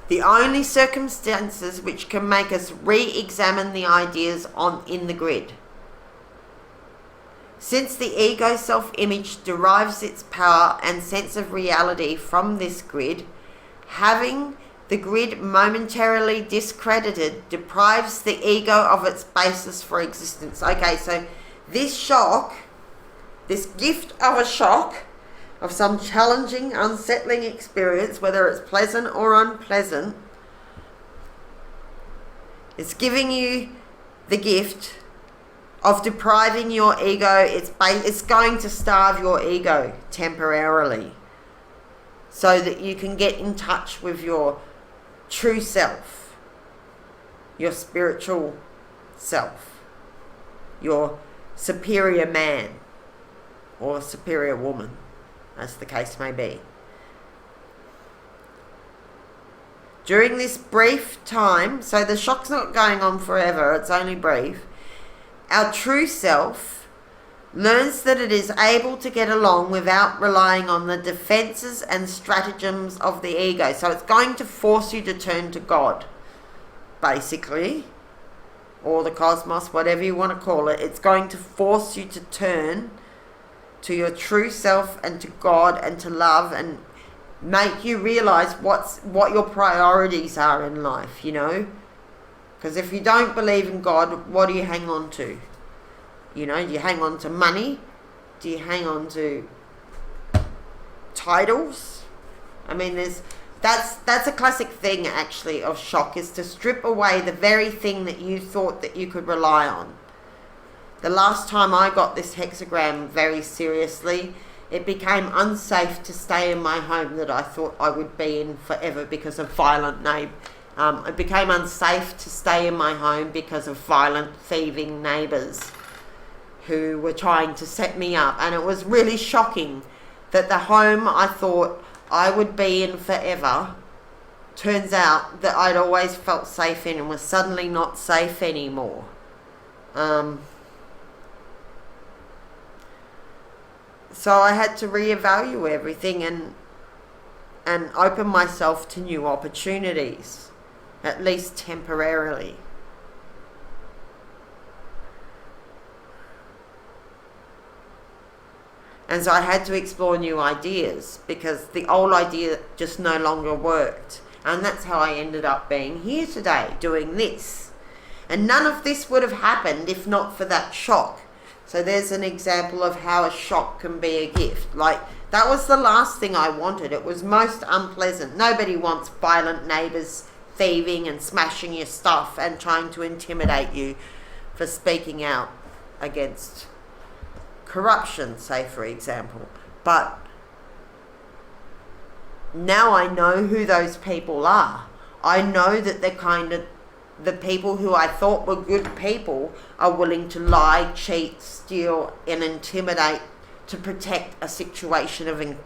the only circumstances which can make us re-examine the ideas in the grid. Since the ego self-image derives its power and sense of reality from this grid, having the grid momentarily discredited deprives the ego of its basis for existence. Okay, so this shock, this gift of a shock, of some challenging, unsettling experience, whether it's pleasant or unpleasant, it's giving you the gift of depriving your ego. It's going to starve your ego temporarily so that you can get in touch with your true self, your spiritual self, your superior man or superior woman, as the case may be. During this brief time, so the shock's not going on forever, it's only brief, our true self learns that it is able to get along without relying on the defenses and stratagems of the ego. So it's going to force you to turn to God, basically, or the cosmos, whatever you want to call it. It's going to force you to turn to your true self and to God and to love, and make you realize what your priorities are in life, Because if you don't believe in God, what do you hang on to? Do you hang on to money? Do you hang on to titles? I mean, that's a classic thing, actually, of shock, is to strip away the very thing that you thought that you could rely on. The last time I got this hexagram very seriously, it became unsafe to stay in my home that I thought I would be in forever because of violent neighbours. It became unsafe to stay in my home because of violent, thieving neighbours who were trying to set me up. And it was really shocking that the home I thought I would be in forever turns out that I'd always felt safe in and was suddenly not safe anymore. So I had to reevaluate everything and open myself to new opportunities, at least temporarily. And so I had to explore new ideas because the old idea just no longer worked. And that's how I ended up being here today, doing this. And none of this would have happened if not for that shock. So there's an example of how a shock can be a gift. Like, that was the last thing I wanted. It was most unpleasant. Nobody wants violent neighbours thieving and smashing your stuff and trying to intimidate you for speaking out against corruption, say, for example. But now I know who those people are. I know that they're kind of the people who I thought were good people are willing to lie, cheat, steal, and intimidate to protect a situation of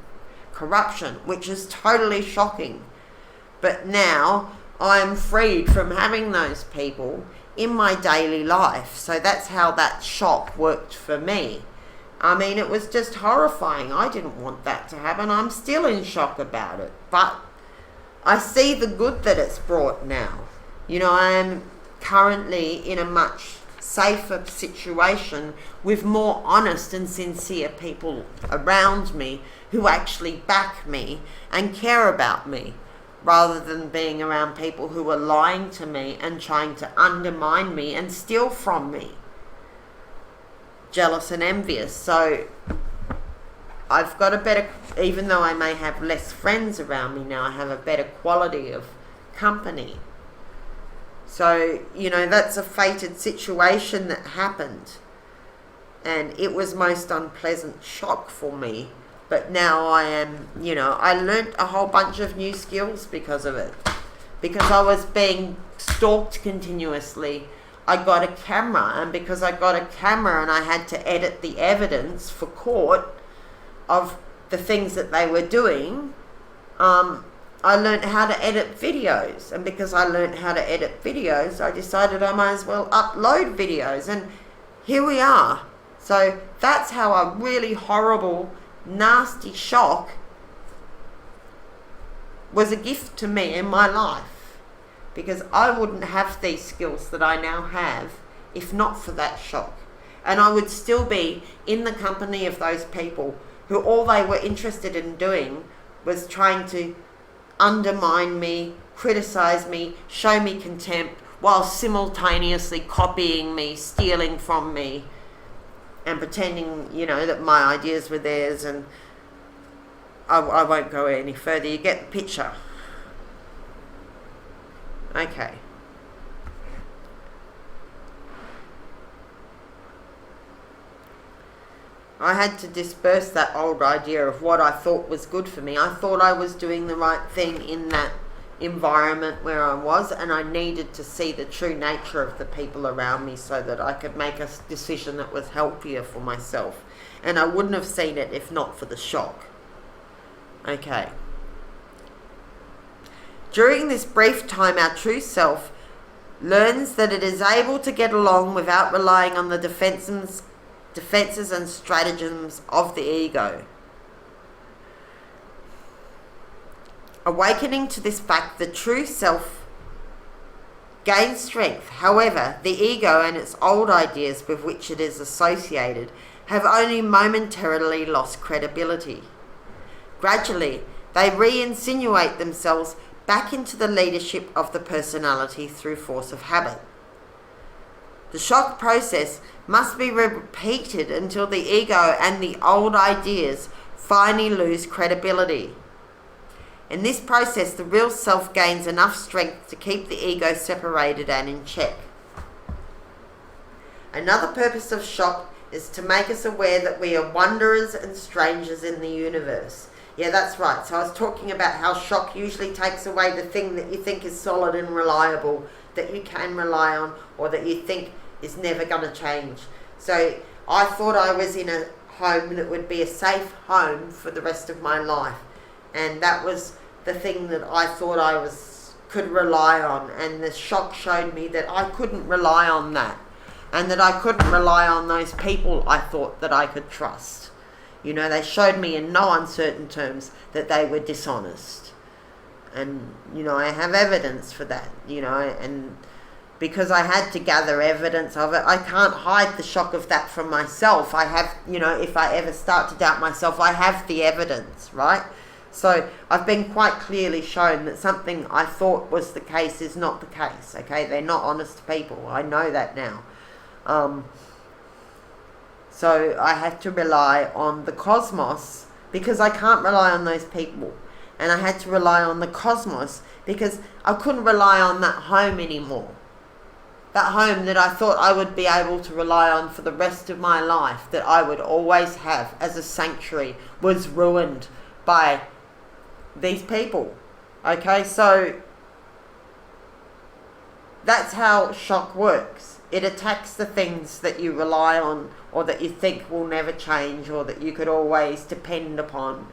corruption, which is totally shocking. But now I'm freed from having those people in my daily life. So that's how that shock worked for me. I mean, it was just horrifying. I didn't want that to happen. I'm still in shock about it. But I see the good that it's brought now. You know, I am currently in a much safer situation with more honest and sincere people around me who actually back me and care about me, rather than being around people who are lying to me and trying to undermine me and steal from me. Jealous and envious. So I've got a better, even though I may have less friends around me now, I have a better quality of company. So, you know, that's a fated situation that happened. And it was most unpleasant shock for me. But now I am, you know, I learnt a whole bunch of new skills because of it. Because I was being stalked continuously, I got a camera, and because I got a camera and I had to edit the evidence for court of the things that they were doing, I learned how to edit videos. And because I learned how to edit videos, I decided I might as well upload videos, and here we are. So that's how a really horrible, nasty shock was a gift to me in my life. Because I wouldn't have these skills that I now have if not for that shock. And I would still be in the company of those people who all they were interested in doing was trying to undermine me, criticize me, show me contempt, while simultaneously copying me, stealing from me, and pretending, you know, that my ideas were theirs. And I won't go any further. You get the picture. Okay. I had to disperse that old idea of what I thought was good for me. I thought I was doing the right thing in that environment where I was, and I needed to see the true nature of the people around me so that I could make a decision that was healthier for myself. And I wouldn't have seen it if not for the shock. Okay. During this brief time, our true self learns that it is able to get along without relying on the defenses and stratagems of the ego. Awakening to this fact, the true self gains strength. However, the ego and its old ideas with which it is associated have only momentarily lost credibility. Gradually, they re-insinuate themselves back into the leadership of the personality through force of habit. The shock process must be repeated until the ego and the old ideas finally lose credibility. In this process, the real self gains enough strength to keep the ego separated and in check. Another purpose of shock is to make us aware that we are wanderers and strangers in the universe. Yeah, that's right. So I was talking about how shock usually takes away the thing that you think is solid and reliable, that you can rely on, or that you think is never going to change. So I thought I was in a home that would be a safe home for the rest of my life. And that was the thing that I thought I was could rely on, and the shock showed me that I couldn't rely on that, and that I couldn't rely on those people I thought that I could trust. They showed me in no uncertain terms that they were dishonest, and I have evidence for that, and because I had to gather evidence of it, I can't hide the shock of that from myself. I have, if I ever start to doubt myself, I have the evidence, right? So I've been quite clearly shown that something I thought was the case is not the case, okay? They're not honest people. I know that now. So I had to rely on the cosmos because I can't rely on those people. And I had to rely on the cosmos because I couldn't rely on that home anymore. That home that I thought I would be able to rely on for the rest of my life, that I would always have as a sanctuary, was ruined by these people. Okay, so that's how shock works. It attacks the things that you rely on, or that you think will never change, or that you could always depend upon.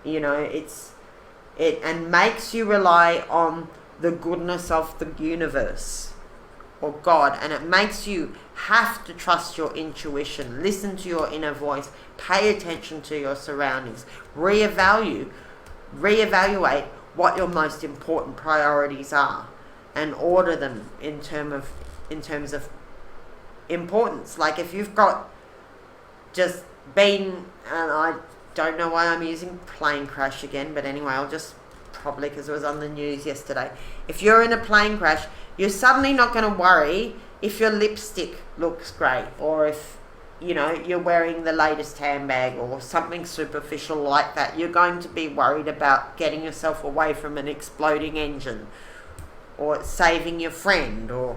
And makes you rely on the goodness of the universe or God, and it makes you have to trust your intuition, listen to your inner voice, pay attention to your surroundings, reevaluate what your most important priorities are, and order them in terms of importance. Like if you've got just been, and I don't know why I'm using plane crash again, but anyway, I'll just, probably because it was on the news yesterday. If you're in a plane crash, you're suddenly not going to worry if your lipstick looks great, or if you're wearing the latest handbag or something superficial like that. You're going to be worried about getting yourself away from an exploding engine, or saving your friend, or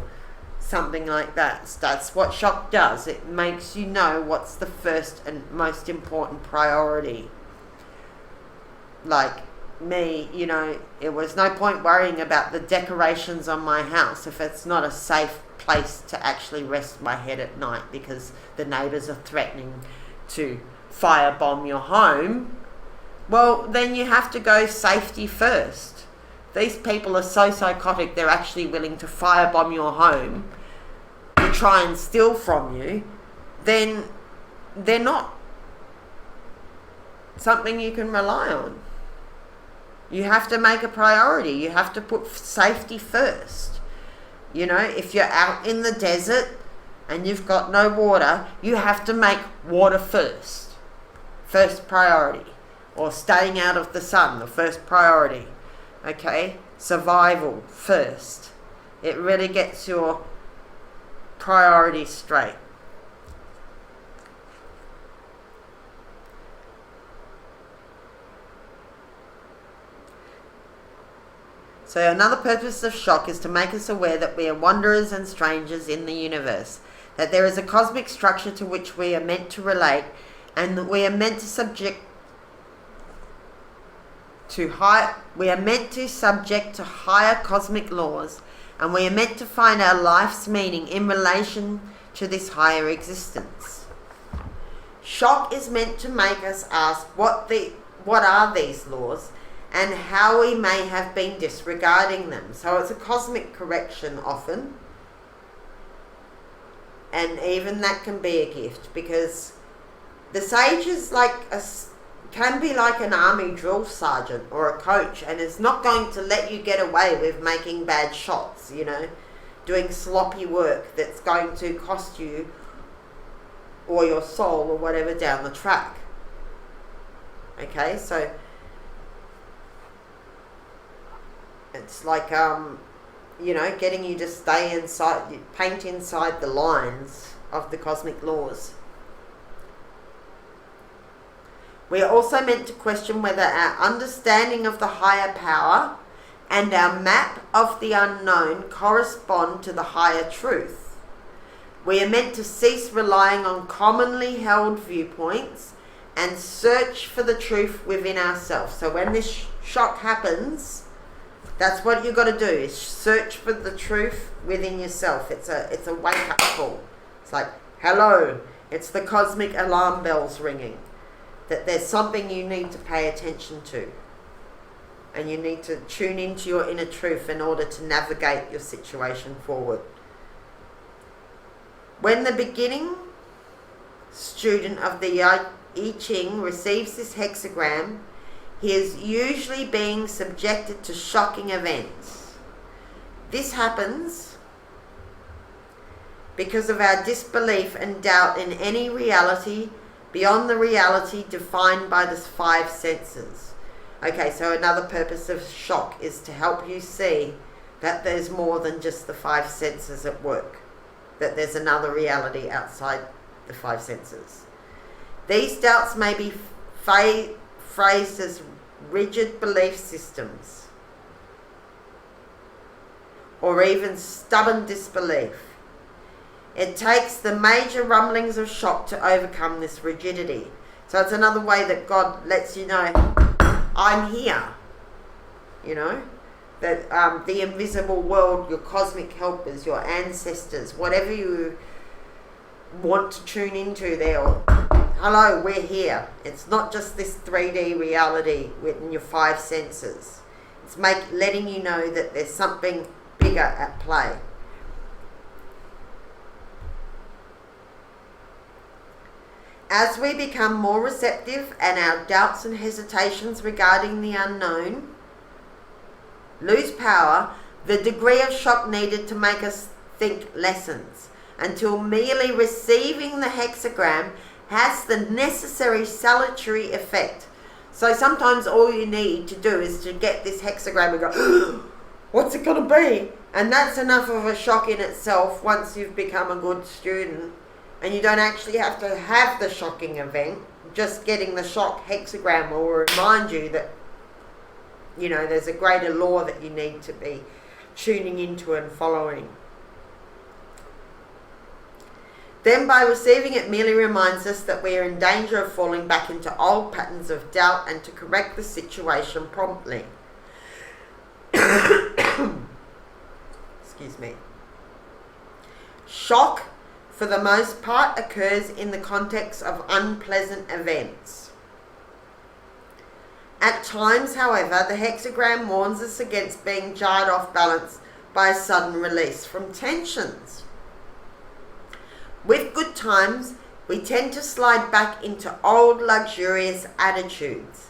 something like that. That's what shock does. It makes you know what's the first and most important priority. Like me, it was no point worrying about the decorations on my house if it's not a safe place to actually rest my head at night because the neighbours are threatening to firebomb your home. Well, then you have to go safety first. These people are so psychotic, they're actually willing to firebomb your home to try and steal from you. Then they're not something you can rely on. You have to make a priority. You have to put safety first. If you're out in the desert and you've got no water, you have to make water first. First priority. Or staying out of the sun, the first priority. Okay? Survival first. It really gets your priorities straight. So another purpose of shock is to make us aware that we are wanderers and strangers in the universe, that there is a cosmic structure to which we are meant to relate, and that we are meant to subject to higher cosmic laws, and we are meant to find our life's meaning in relation to this higher existence. Shock is meant to make us ask what are these laws, and how we may have been disregarding them. So it's a cosmic correction often. And even that can be a gift, because the sage is can be like an army drill sergeant or a coach, and is not going to let you get away with making bad shots, doing sloppy work that's going to cost you or your soul or whatever down the track. Okay, so it's like, getting you to stay inside, paint inside the lines of the cosmic laws. We are also meant to question whether our understanding of the higher power and our map of the unknown correspond to the higher truth. We are meant to cease relying on commonly held viewpoints and search for the truth within ourselves. So when this shock happens, that's what you've got to do, is search for the truth within yourself. It's a wake-up call. It's like, hello, it's the cosmic alarm bells ringing, that there's something you need to pay attention to. and you need to tune into your inner truth in order to navigate your situation forward. When the beginning student of the I Ching receives this hexagram, he is usually being subjected to shocking events. This happens because of our disbelief and doubt in any reality beyond the reality defined by the 5 senses. Okay, so another purpose of shock is to help you see that there's more than just the 5 senses at work, that there's another reality outside the 5 senses. These doubts may be phrased as rigid belief systems or even stubborn disbelief. It takes the major rumblings of shock to overcome this rigidity. So it's another way that God lets you know, I'm here. You know, that the invisible world, your cosmic helpers, your ancestors, whatever you want to tune into there, hello, we're here. It's not just this 3D reality within your 5 senses. It's letting you know that there's something bigger at play. As we become more receptive and our doubts and hesitations regarding the unknown lose power, the degree of shock needed to make us think lessens, until merely receiving the hexagram has the necessary salutary effect. So sometimes all you need to do is to get this hexagram and go, what's it going to be? And that's enough of a shock in itself once you've become a good student. And you don't actually have to have the shocking event. Just getting the shock hexagram will remind you that, you know, there's a greater law that you need to be tuning into and following. Then by receiving it merely reminds us that we are in danger of falling back into old patterns of doubt and to correct the situation promptly. Excuse me. Shock, for the most part, occurs in the context of unpleasant events. At times, however, the hexagram warns us against being jarred off balance by a sudden release from tensions. With good times, we tend to slide back into old luxurious attitudes.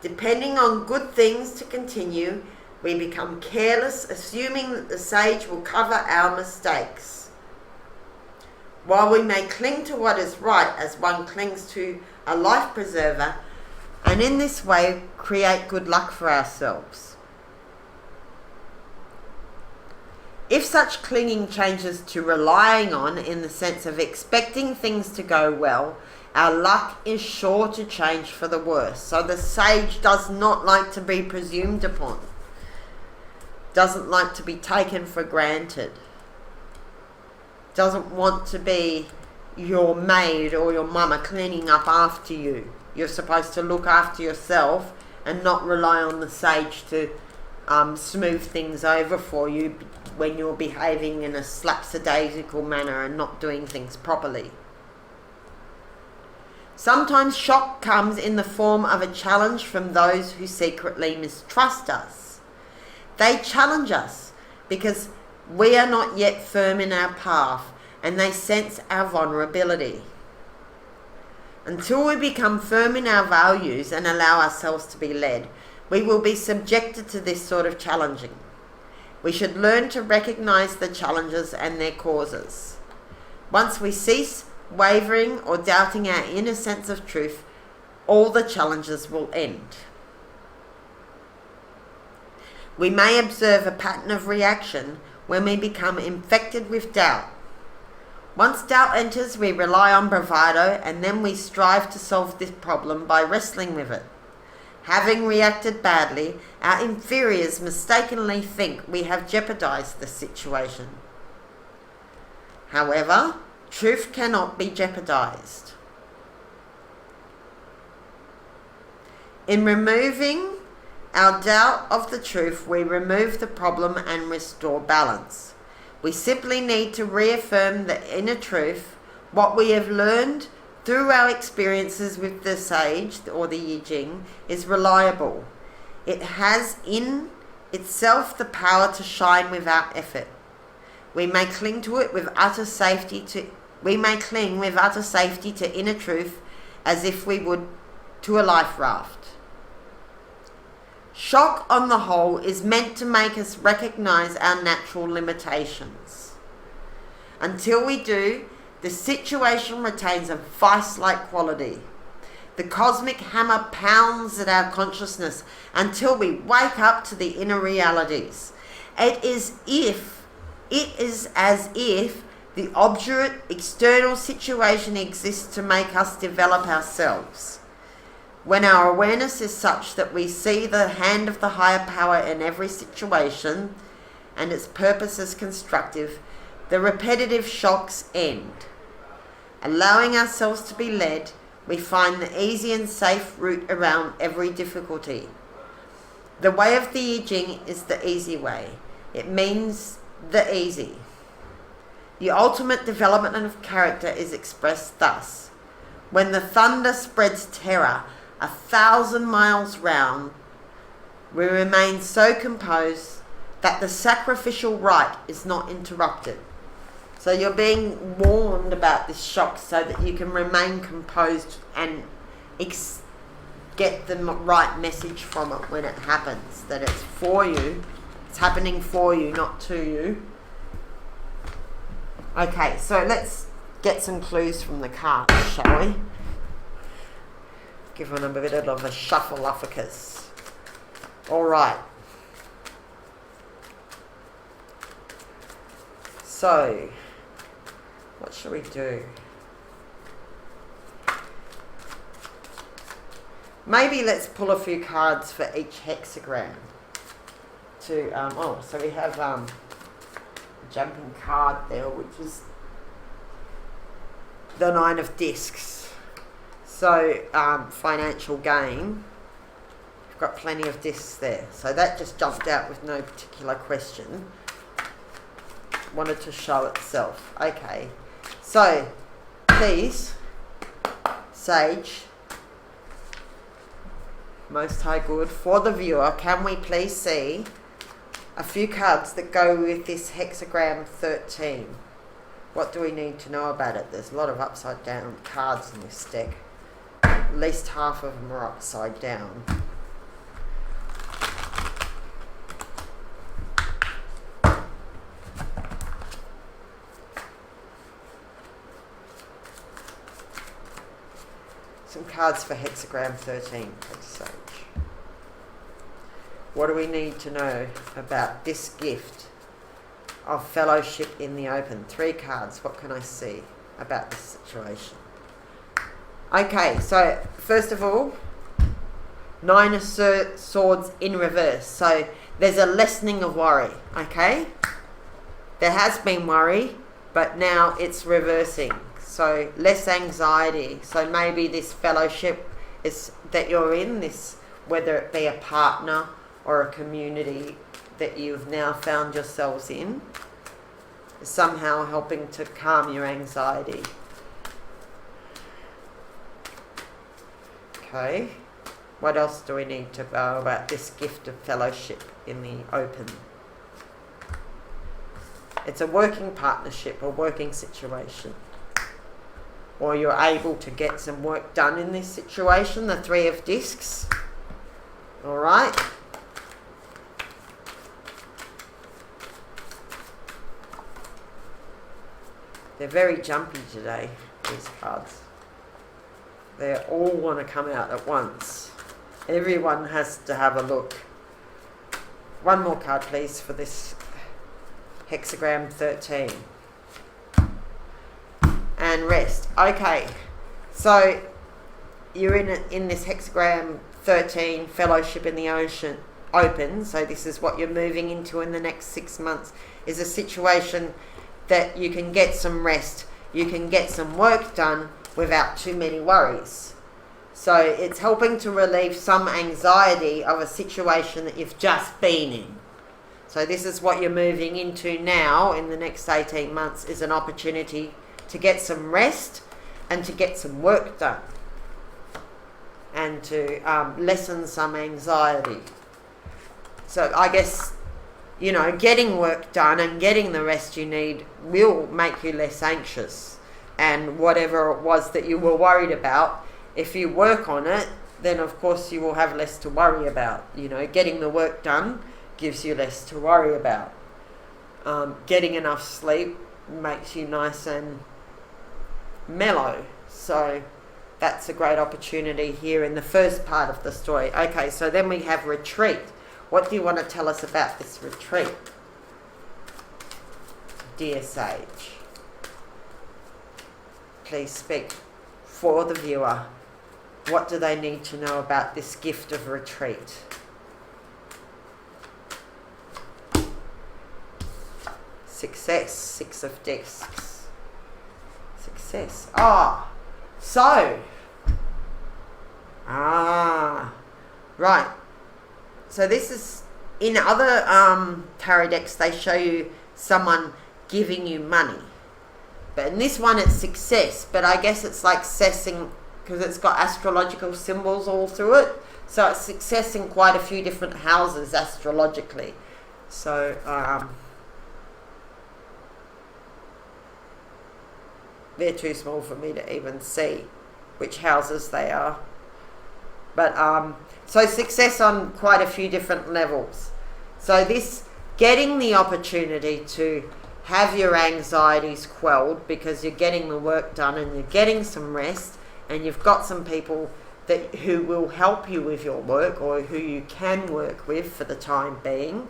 Depending on good things to continue, we become careless, assuming that the sage will cover our mistakes. While we may cling to what is right as one clings to a life preserver, and in this way create good luck for ourselves. If such clinging changes to relying on in the sense of expecting things to go well, our luck is sure to change for the worse. So the sage does not like to be presumed upon, doesn't like to be taken for granted, doesn't want to be your maid or your mama cleaning up after you. You're supposed to look after yourself and not rely on the sage to smooth things over for you when you're behaving in a slapsadaisical manner and not doing things properly. Sometimes shock comes in the form of a challenge from those who secretly mistrust us. They challenge us because we are not yet firm in our path and they sense our vulnerability. Until we become firm in our values and allow ourselves to be led, we will be subjected to this sort of challenging. We should learn to recognize the challenges and their causes. Once we cease wavering or doubting our inner sense of truth, all the challenges will end. We may observe a pattern of reaction when we become infected with doubt. Once doubt enters, we rely on bravado, and then we strive to solve this problem by wrestling with it. Having reacted badly, our inferiors mistakenly think we have jeopardized the situation. However, truth cannot be jeopardized. In removing our doubt of the truth, we remove the problem and restore balance. We simply need to reaffirm the inner truth. What we have learned through our experiences with the sage or the I Ching is reliable. It has in itself the power to shine without effort. We may cling to it with utter safety to inner truth as if we would to a life raft. Shock, on the whole, is meant to make us recognize our natural limitations. Until we do, the situation retains a vice-like quality. The cosmic hammer pounds at our consciousness until we wake up to the inner realities. It is as if the obdurate external situation exists to make us develop ourselves. When our awareness is such that we see the hand of the higher power in every situation and its purpose is constructive, the repetitive shocks end. Allowing ourselves to be led, we find the easy and safe route around every difficulty. The way of the I Ching is the easy way. It means the easy. The ultimate development of character is expressed thus. When the thunder spreads terror 1,000 miles round, we remain so composed that the sacrificial rite is not interrupted. So you're being warned about this shock so that you can remain composed and get the right message from it when it happens, that it's for you, it's happening for you, not to you. Okay, so let's get some clues from the cards, shall we? Give them a bit of a shuffle-uffacus. All right. So, what should we do? Maybe let's pull a few cards for each hexagram. So we have a jumping card there, which is the 9 of discs. So, financial gain. We've got plenty of discs there. So that just jumped out with no particular question. Wanted to show itself. Okay. So, please, Sage, Most High Good, for the viewer, can we please see a few cards that go with this hexagram 13? What do we need to know about it? There's a lot of upside down cards in this deck. At least half of them are upside down. Some cards for hexagram 13, please, Sage. What do we need to know about this gift of fellowship in the open? 3 cards. What can I see about this situation? Okay, so first of all, 9 of Swords in reverse. So there's a lessening of worry, okay? There has been worry, but now it's reversing. So less anxiety. So maybe this fellowship is that you're in, this, whether it be a partner or a community that you've now found yourselves in, is somehow helping to calm your anxiety. Okay, what else do we need to know about this gift of fellowship in the open? It's a working partnership or working situation. Or you're able to get some work done in this situation, the 3 of discs. All right. They're very jumpy today, these cards. They all want to come out at once. Everyone has to have a look. One more card, please, for this hexagram 13. And rest. Okay, so you're in this hexagram 13, fellowship in the open. So this is what you're moving into in the next 6 months, is a situation that you can get some rest, you can get some work done without too many worries. So it's helping to relieve some anxiety of a situation that you've just been in. So this is what you're moving into now in the next 18 months, is an opportunity to get some rest and to get some work done and to lessen some anxiety. So I guess, getting work done and getting the rest you need will make you less anxious. And whatever it was that you were worried about, if you work on it, then of course you will have less to worry about. Getting the work done gives you less to worry about. Getting enough sleep makes you nice and mellow. So that's a great opportunity here in the first part of the story. Okay, so then we have retreat. What do you want to tell us about this retreat, dear sage? Please speak for the viewer. What do they need to know about this gift of retreat? Success, 6 of discs. Success. Right. So this is, in other tarot decks, they show you someone giving you money. But in this one, it's success. But I guess it's like cessing, because it's got astrological symbols all through it. So it's success in quite a few different houses astrologically. So, they're too small for me to even see which houses they are. But, so success on quite a few different levels. So this, getting the opportunity to have your anxieties quelled because you're getting the work done and you're getting some rest and you've got some people who will help you with your work or who you can work with for the time being,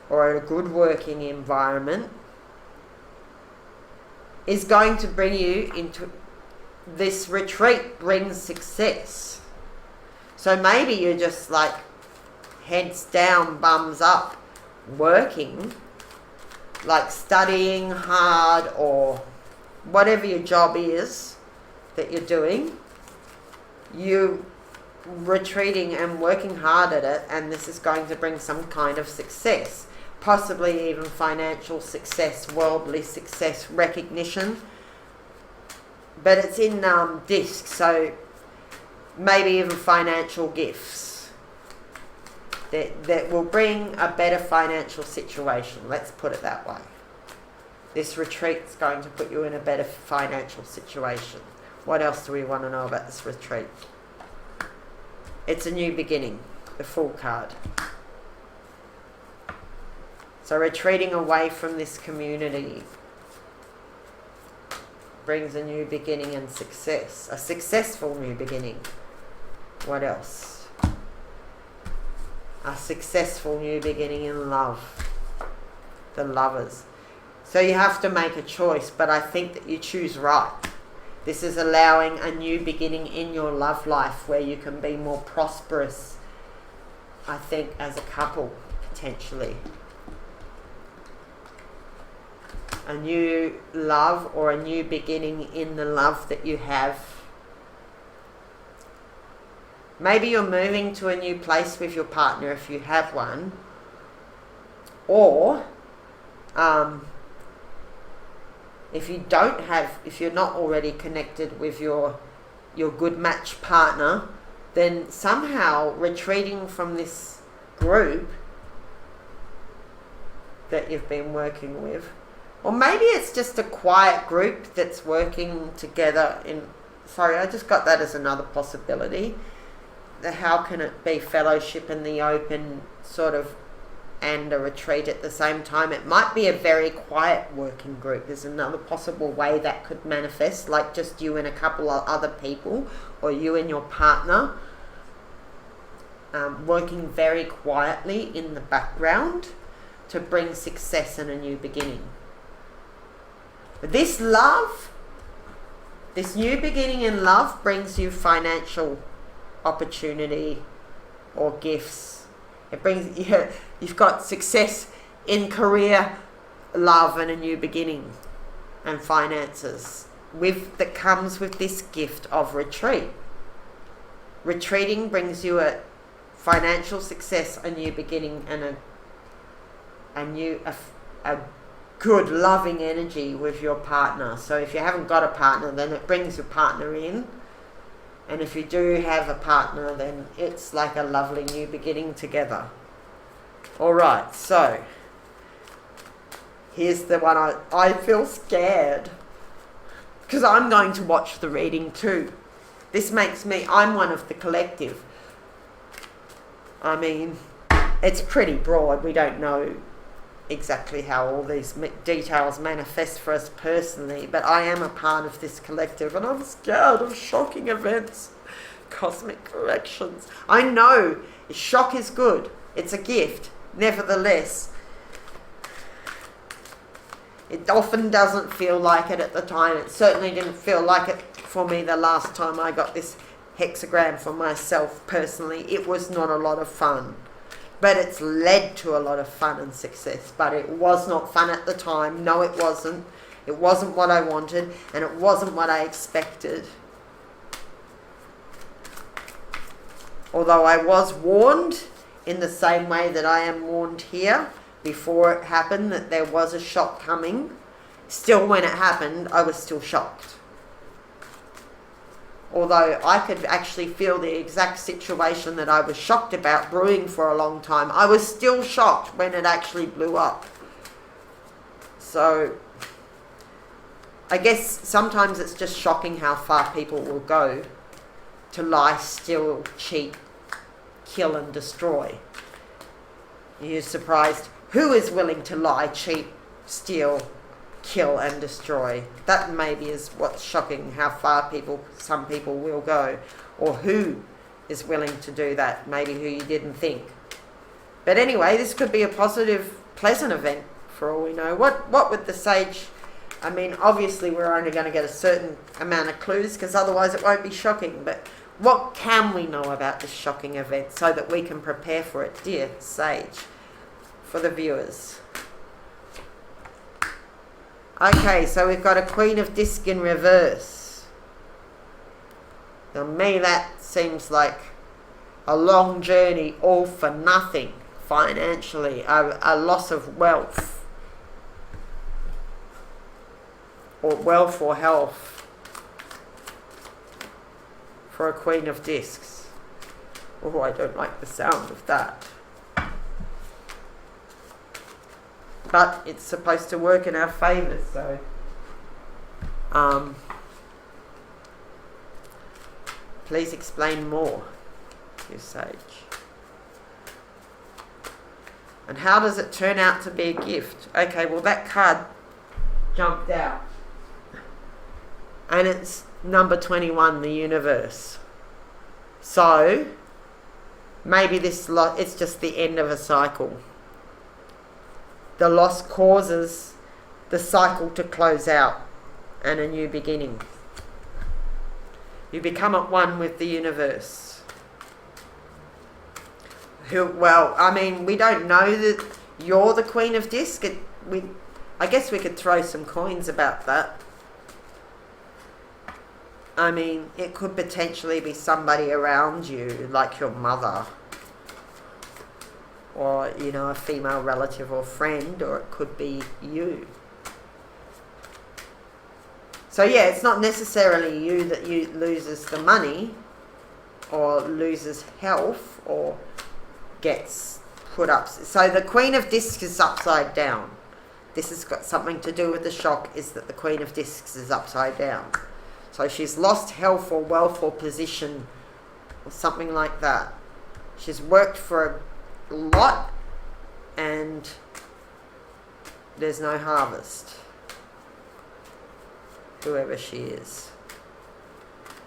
or a good working environment, is going to bring you into this retreat. Brings success. So maybe you're just like heads down, bums up, working, like studying hard or whatever your job is that you're doing. You retreating and working hard at it, and this is going to bring some kind of success. Possibly even financial success, worldly success, recognition. But it's in disc, so maybe even financial gifts that will bring a better financial situation. Let's put it that way. This retreat's going to put you in a better financial situation. What else do we want to know about this retreat? It's a new beginning, the Fool card. So retreating away from this community brings a new beginning and success. A successful new beginning. What else? A successful new beginning in love. The Lovers. So you have to make a choice, but I think that you choose right. This is allowing a new beginning in your love life where you can be more prosperous, I think, as a couple, potentially. A new love or a new beginning in the love that you have. Maybe you're moving to a new place with your partner if you have one. Or, if you're not already connected with your good match partner, then somehow retreating from this group that you've been working with, or maybe it's just a quiet group that's working together I just got that as another possibility. How can it be fellowship in the open sort of and a retreat at the same time? It might be a very quiet working group. There's another possible way that could manifest, like just you and a couple of other people, or you and your partner, working very quietly in the background to bring success and a new beginning. This love, this new beginning in love brings you financial opportunity or gifts. It brings you've got success in career, love, and a new beginning, and finances that comes with this gift of retreat. Retreating brings you a financial success, a new beginning, and a good loving energy with your partner. So if you haven't got a partner, then it brings your partner in. And if you do have a partner, then it's like a lovely new beginning together. Alright, so here's the one I feel scared. Because I'm going to watch the reading too. This makes me, I'm one of the collective. I mean, it's pretty broad. We don't know exactly how all these details manifest for us personally, but I am a part of this collective and I'm scared of shocking events, cosmic corrections. I know shock is good. It's a gift. Nevertheless, it often doesn't feel like it at the time. It certainly didn't feel like it for me the last time I got this hexagram for myself personally. It was not a lot of fun. But it's led to a lot of fun and success. But it was not fun at the time. No, it wasn't. It wasn't what I wanted, and it wasn't what I expected. Although I was warned in the same way that I am warned here before it happened that there was a shock coming. Still, when it happened, I was still shocked. Although I could actually feel the exact situation that I was shocked about brewing for a long time, I was still shocked when it actually blew up. So, I guess sometimes it's just shocking how far people will go to lie, steal, cheat, kill and destroy. You're surprised who is willing to lie, cheat, steal, kill and destroy. That maybe is what's shocking, how far some people will go, or who is willing to do that, maybe who you didn't think. But anyway, this could be a positive, pleasant event for all we know. What would the sage, I mean, obviously we're only going to get a certain amount of clues because otherwise it won't be shocking, but what can we know about this shocking event so that we can prepare for it, dear sage, for the viewers? Okay, so we've got a Queen of Disc in reverse. To me, that seems like a long journey, all for nothing, financially, a loss of wealth, or health, for a Queen of Discs. Oh, I don't like the sound of that. But it's supposed to work in our favour, so please explain more, you sage. And how does it turn out to be a gift? Okay, well that card jumped out. And it's number 21, the universe. So maybe it's just the end of a cycle. The loss causes the cycle to close out and a new beginning. You become at one with the universe. Well, I mean, we don't know that you're the Queen of Disc. I guess we could throw some coins about that. I mean, it could potentially be somebody around you, like your mother, or, you know, a female relative or friend, or it could be you. So yeah, it's not necessarily you that loses the money, or loses health, or gets put up. So the Queen of Discs is upside down. This has got something to do with the shock, is that the Queen of Discs is upside down. So she's lost health or wealth or position, or something like that. She's worked for a lot and there's no harvest, whoever she is.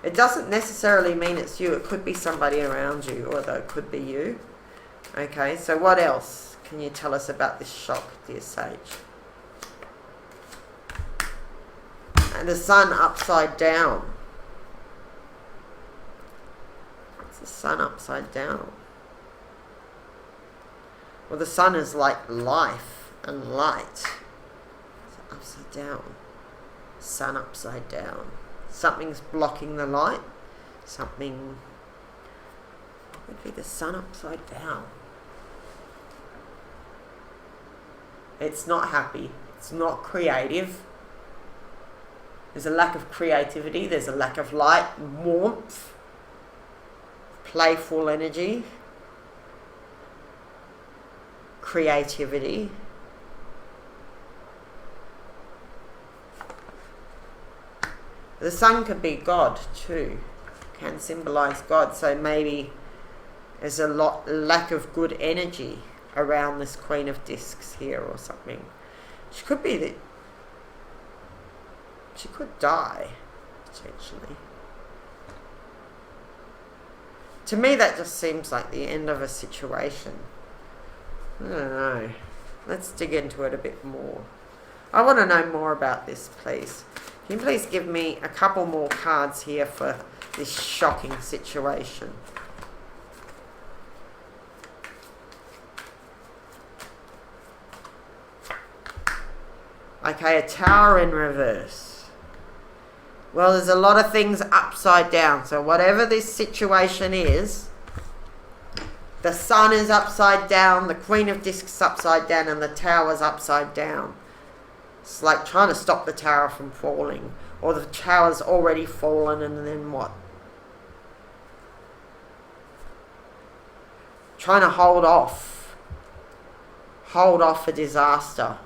It doesn't necessarily mean it's you. It could be somebody around you, although it could be you. Okay, so what else can you tell us about this shock, dear sage? And the sun upside down. It's the sun upside down. Well, the sun is like life and light. So upside down. Sun upside down. Something's blocking the light. Something would be the sun upside down. It's not happy. It's not creative. There's a lack of creativity. There's a lack of light, warmth, playful energy. creativity. The sun could be God too, can symbolize God. So maybe there's a lack of good energy around this Queen of Discs here or something. She could be that she could die, potentially. To me, that just seems like the end of a situation. I don't know. Let's dig into it a bit more. I want to know more about this, please. Can you please give me a couple more cards here for this shocking situation? Okay, a Tower in reverse. Well, there's a lot of things upside down. So whatever this situation is, the sun is upside down, the Queen of Discs upside down, and the Tower's upside down. It's like trying to stop the tower from falling. Or the tower's already fallen, and then what? Trying to hold off. Hold off a disaster.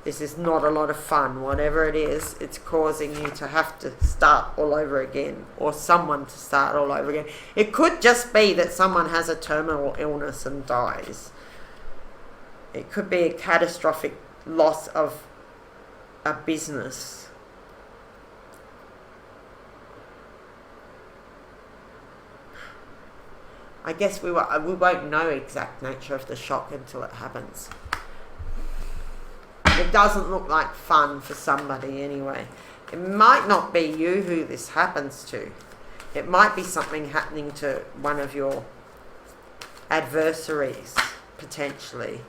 This is not a lot of fun. Whatever it is, it's causing you to have to start all over again. Or someone to start all over again. It could just be that someone has a terminal illness and dies. It could be a catastrophic loss of a business. I guess we won't know exact nature of the shock until it happens. It doesn't look like fun for somebody anyway. It might not be you who this happens to. It might be something happening to one of your adversaries, potentially.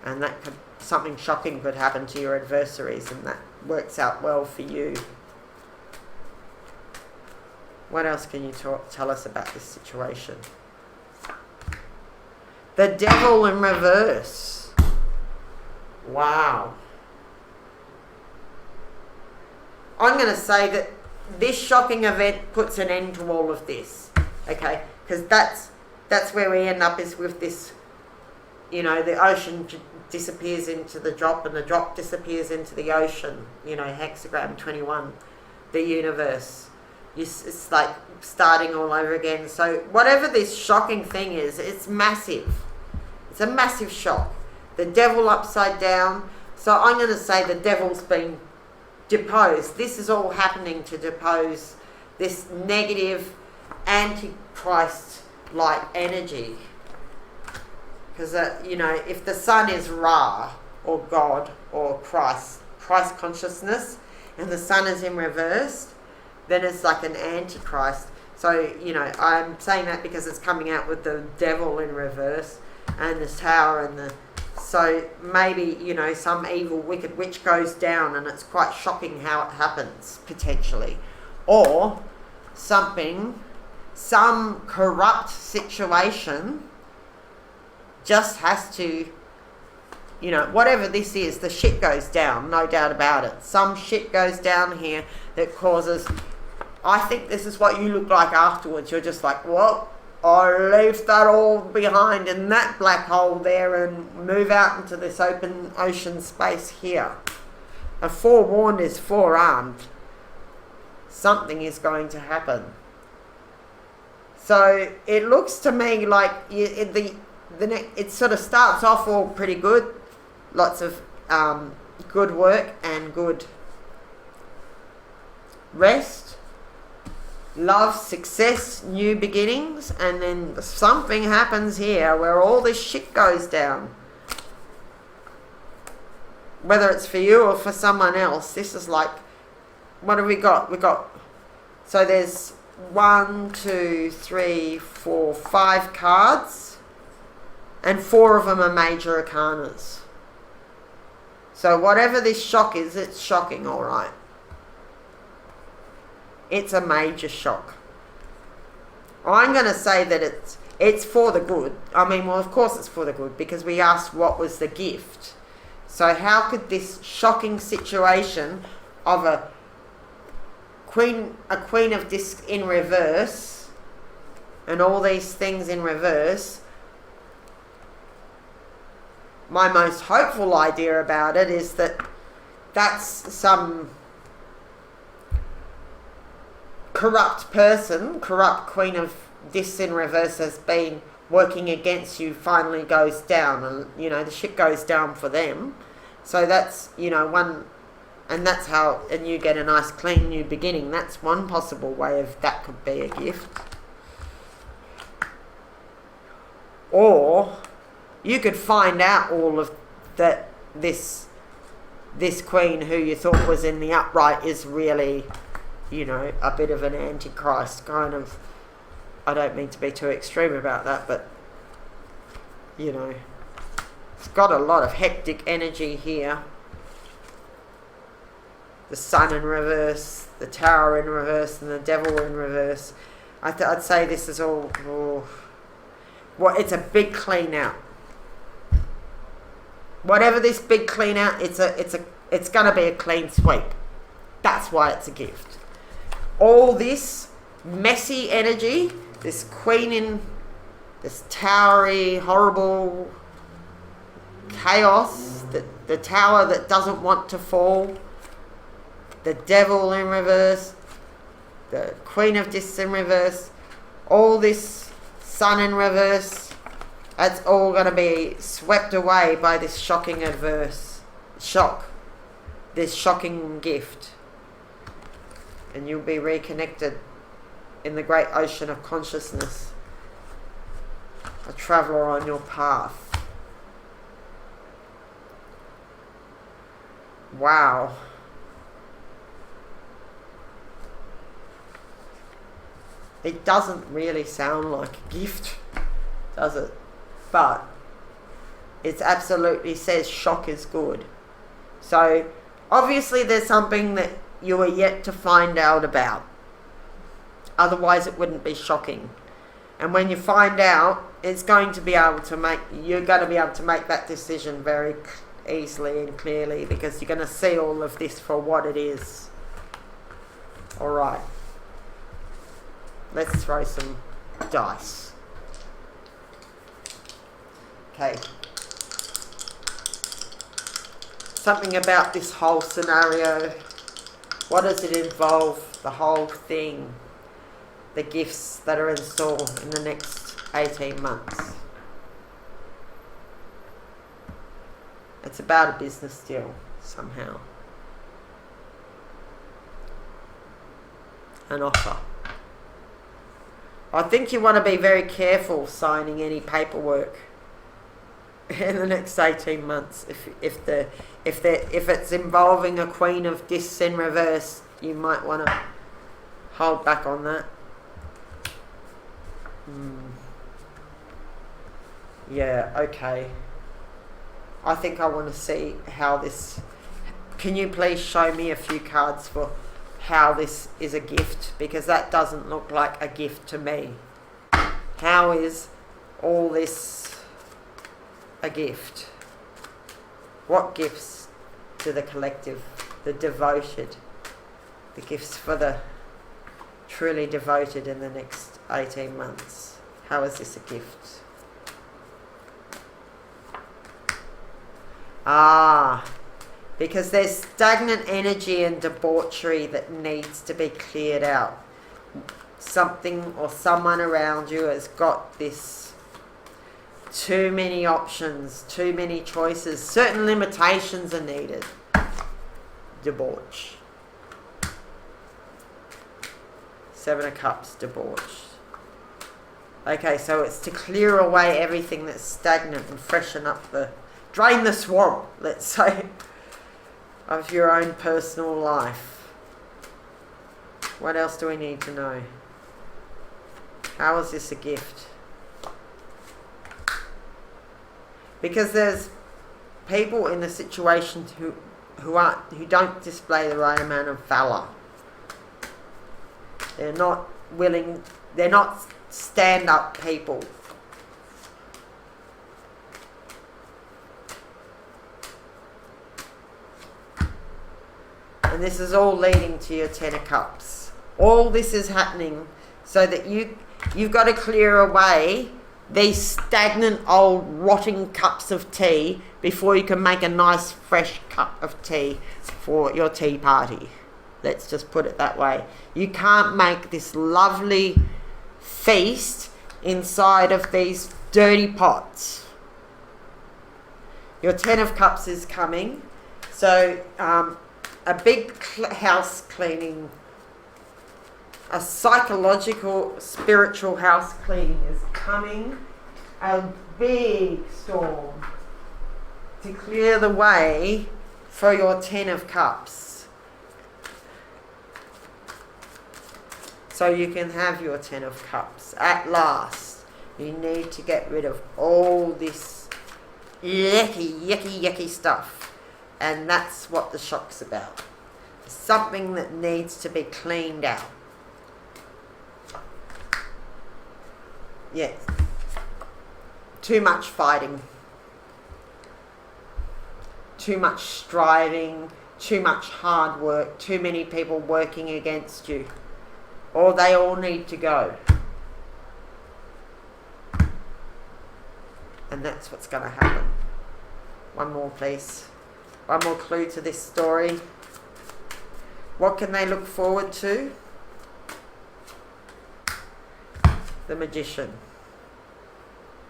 And that could, something shocking could happen to your adversaries, and that works out well for you. What else can you tell us about this situation? The Devil in reverse. Wow. I'm going to say that this shocking event puts an end to all of this. Okay? Because that's where we end up, is with this, you know, the ocean disappears into the drop, and the drop disappears into the ocean. You know, hexagram 21, the universe. It's like starting all over again. So whatever this shocking thing is, it's massive. It's a massive shock. The devil upside down. So I'm going to say the devil's been deposed. This is all happening to depose this negative antichrist-like energy. Because, you know, if the sun is Ra, or God, or Christ consciousness, and the sun is in reverse, then it's like an antichrist. So, you know, I'm saying that because it's coming out with the devil in reverse, and the tower, and the... So maybe, you know, some evil, wicked witch goes down, and it's quite shocking how it happens, potentially. Or some corrupt situation just has to, you know, whatever this is, the shit goes down, no doubt about it. Some shit goes down here that causes... I think this is what you look like afterwards. You're just like, well, I'll leave that all behind in that black hole there and move out into this open ocean space here. A forewarned is forearmed. Something is going to happen. So it looks to me like it sort of starts off all pretty good. Lots of good work and good rest. Love, success, new beginnings, and then something happens here where all this shit goes down. Whether it's for you or for someone else, this is like, what have we got? So there's 1, 2, 3, 4, 5 cards, and 4 of them are major arcanas. So whatever this shock is, it's shocking, all right. It's a major shock. I'm going to say that it's for the good. I mean, well, of course it's for the good, because we asked what was the gift. So how could this shocking situation of a queen of discs in reverse, and all these things in reverse, my most hopeful idea about it is that that's some corrupt person, corrupt Queen of Discs in reverse has been working against you, finally goes down, and the ship goes down for them. So that's one, and that's how, and you get a nice clean new beginning. That's one possible way of that could be a gift. Or you could find out all of that this queen who you thought was in the upright is really a bit of an antichrist kind of. I don't mean to be too extreme about that, but it's got a lot of hectic energy here. The sun in reverse, the tower in reverse, and the devil in reverse. I'd say this is all. Well, it's a big clean out. Whatever this big clean out, it's going to be a clean sweep. That's why it's a gift. All this messy energy, this queen in this towery, horrible chaos, the tower that doesn't want to fall, the devil in reverse, the Queen of Discs in reverse, all this sun in reverse, that's all going to be swept away by this shocking this shocking gift. And you'll be reconnected in the great ocean of consciousness, a traveller on your path. Wow. It doesn't really sound like a gift, does it? But it absolutely says shock is good. So obviously there's something that you are yet to find out about. Otherwise it wouldn't be shocking. And when you find out, you're going to be able to make that decision very easily and clearly, because you're going to see all of this for what it is. Alright. Let's throw some dice. Okay. Something about this whole scenario. What does it involve? The whole thing. The gifts that are in store in the next 18 months. It's about a business deal, somehow. An offer. I think you want to be very careful signing any paperwork in the next 18 months. If it's involving a Queen of Discs in reverse, you might want to hold back on that. Yeah, okay. I think I want to see how this... Can you please show me a few cards for how this is a gift? Because that doesn't look like a gift to me. How is all this a gift? What gifts to the collective, the devoted, the gifts for the truly devoted in the next 18 months? How is this a gift? Because there's stagnant energy and debauchery that needs to be cleared out. Something or someone around you has got this too many options, too many choices. Certain limitations are needed. Debauch. Seven of Cups, debauch. Okay, so it's to clear away everything that's stagnant and freshen up drain the swamp, let's say, of your own personal life. What else do we need to know? How is this a gift? Because there's people in the situations who don't display the right amount of valor. They're not willing, they're not stand-up people. And this is all leading to your Ten of Cups. All this is happening so that You've got to clear away these stagnant old rotting cups of tea before you can make a nice fresh cup of tea for your tea party. Let's just put it that way. You can't make this lovely feast inside of these dirty pots. Your 10 of Cups is coming. So a big house cleaning, a psychological, spiritual house cleaning is coming. A big storm to clear the way for your 10 of Cups. So you can have your 10 of Cups. At last, you need to get rid of all this yucky stuff. And that's what the shock's about. Something that needs to be cleaned out. Yes. Too much fighting. Too much striving. Too much hard work. Too many people working against you. Or they all need to go. And that's what's going to happen. One more, please. One more clue to this story. What can they look forward to? The Magician.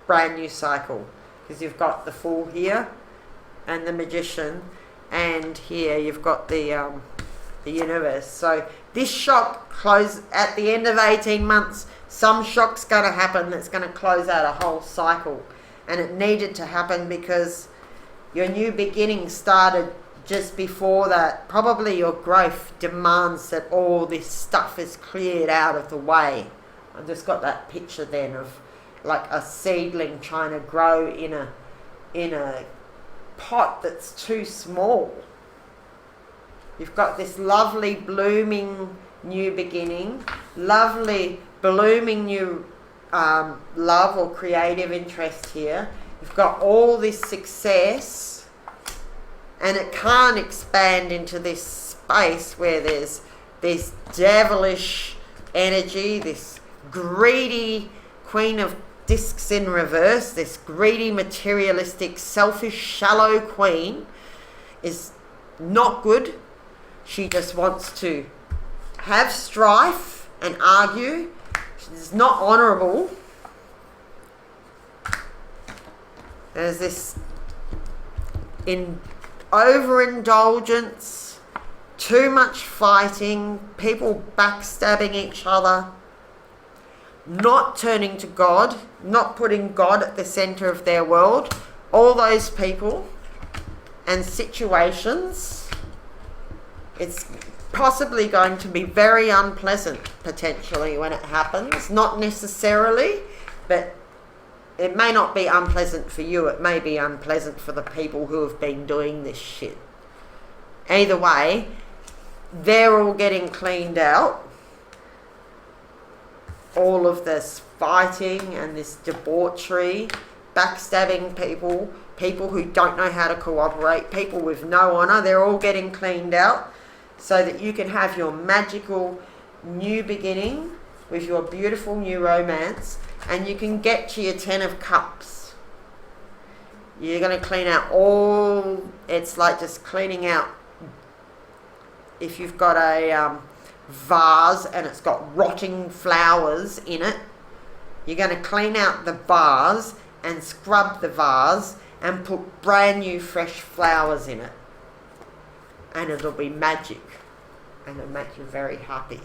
Brand new cycle. Because you've got the Fool here and the Magician, and here you've got the universe. So this shock close at the end of 18 months. Some shock's going to happen that's going to close out a whole cycle. And it needed to happen because your new beginning started just before that. Probably your growth demands that all this stuff is cleared out of the way. I've just got that picture then of like a seedling trying to grow in a pot that's too small. You've got this lovely blooming new beginning, lovely blooming new love or creative interest here. You've got all this success, and it can't expand into this space where there's this devilish energy, this greedy Queen of Discs in reverse, this greedy, materialistic, selfish, shallow queen is not good. She just wants to have strife and argue. She's not honourable. There's this overindulgence, too much fighting, people backstabbing each other, not turning to God, not putting God at the centre of their world. All those people and situations, it's possibly going to be very unpleasant potentially when it happens. Not necessarily, but it may not be unpleasant for you. It may be unpleasant for the people who have been doing this shit. Either way, they're all getting cleaned out. All of this fighting and this debauchery, backstabbing people, people who don't know how to cooperate, people with no honour, they're all getting cleaned out so that you can have your magical new beginning with your beautiful new romance, and you can get to your 10 of Cups. You're going to clean out all, it's like just cleaning out, if you've got a vase and it's got rotting flowers in it, you're going to clean out the vase and scrub the vase and put brand new fresh flowers in it, and it'll be magic and it'll make you very happy.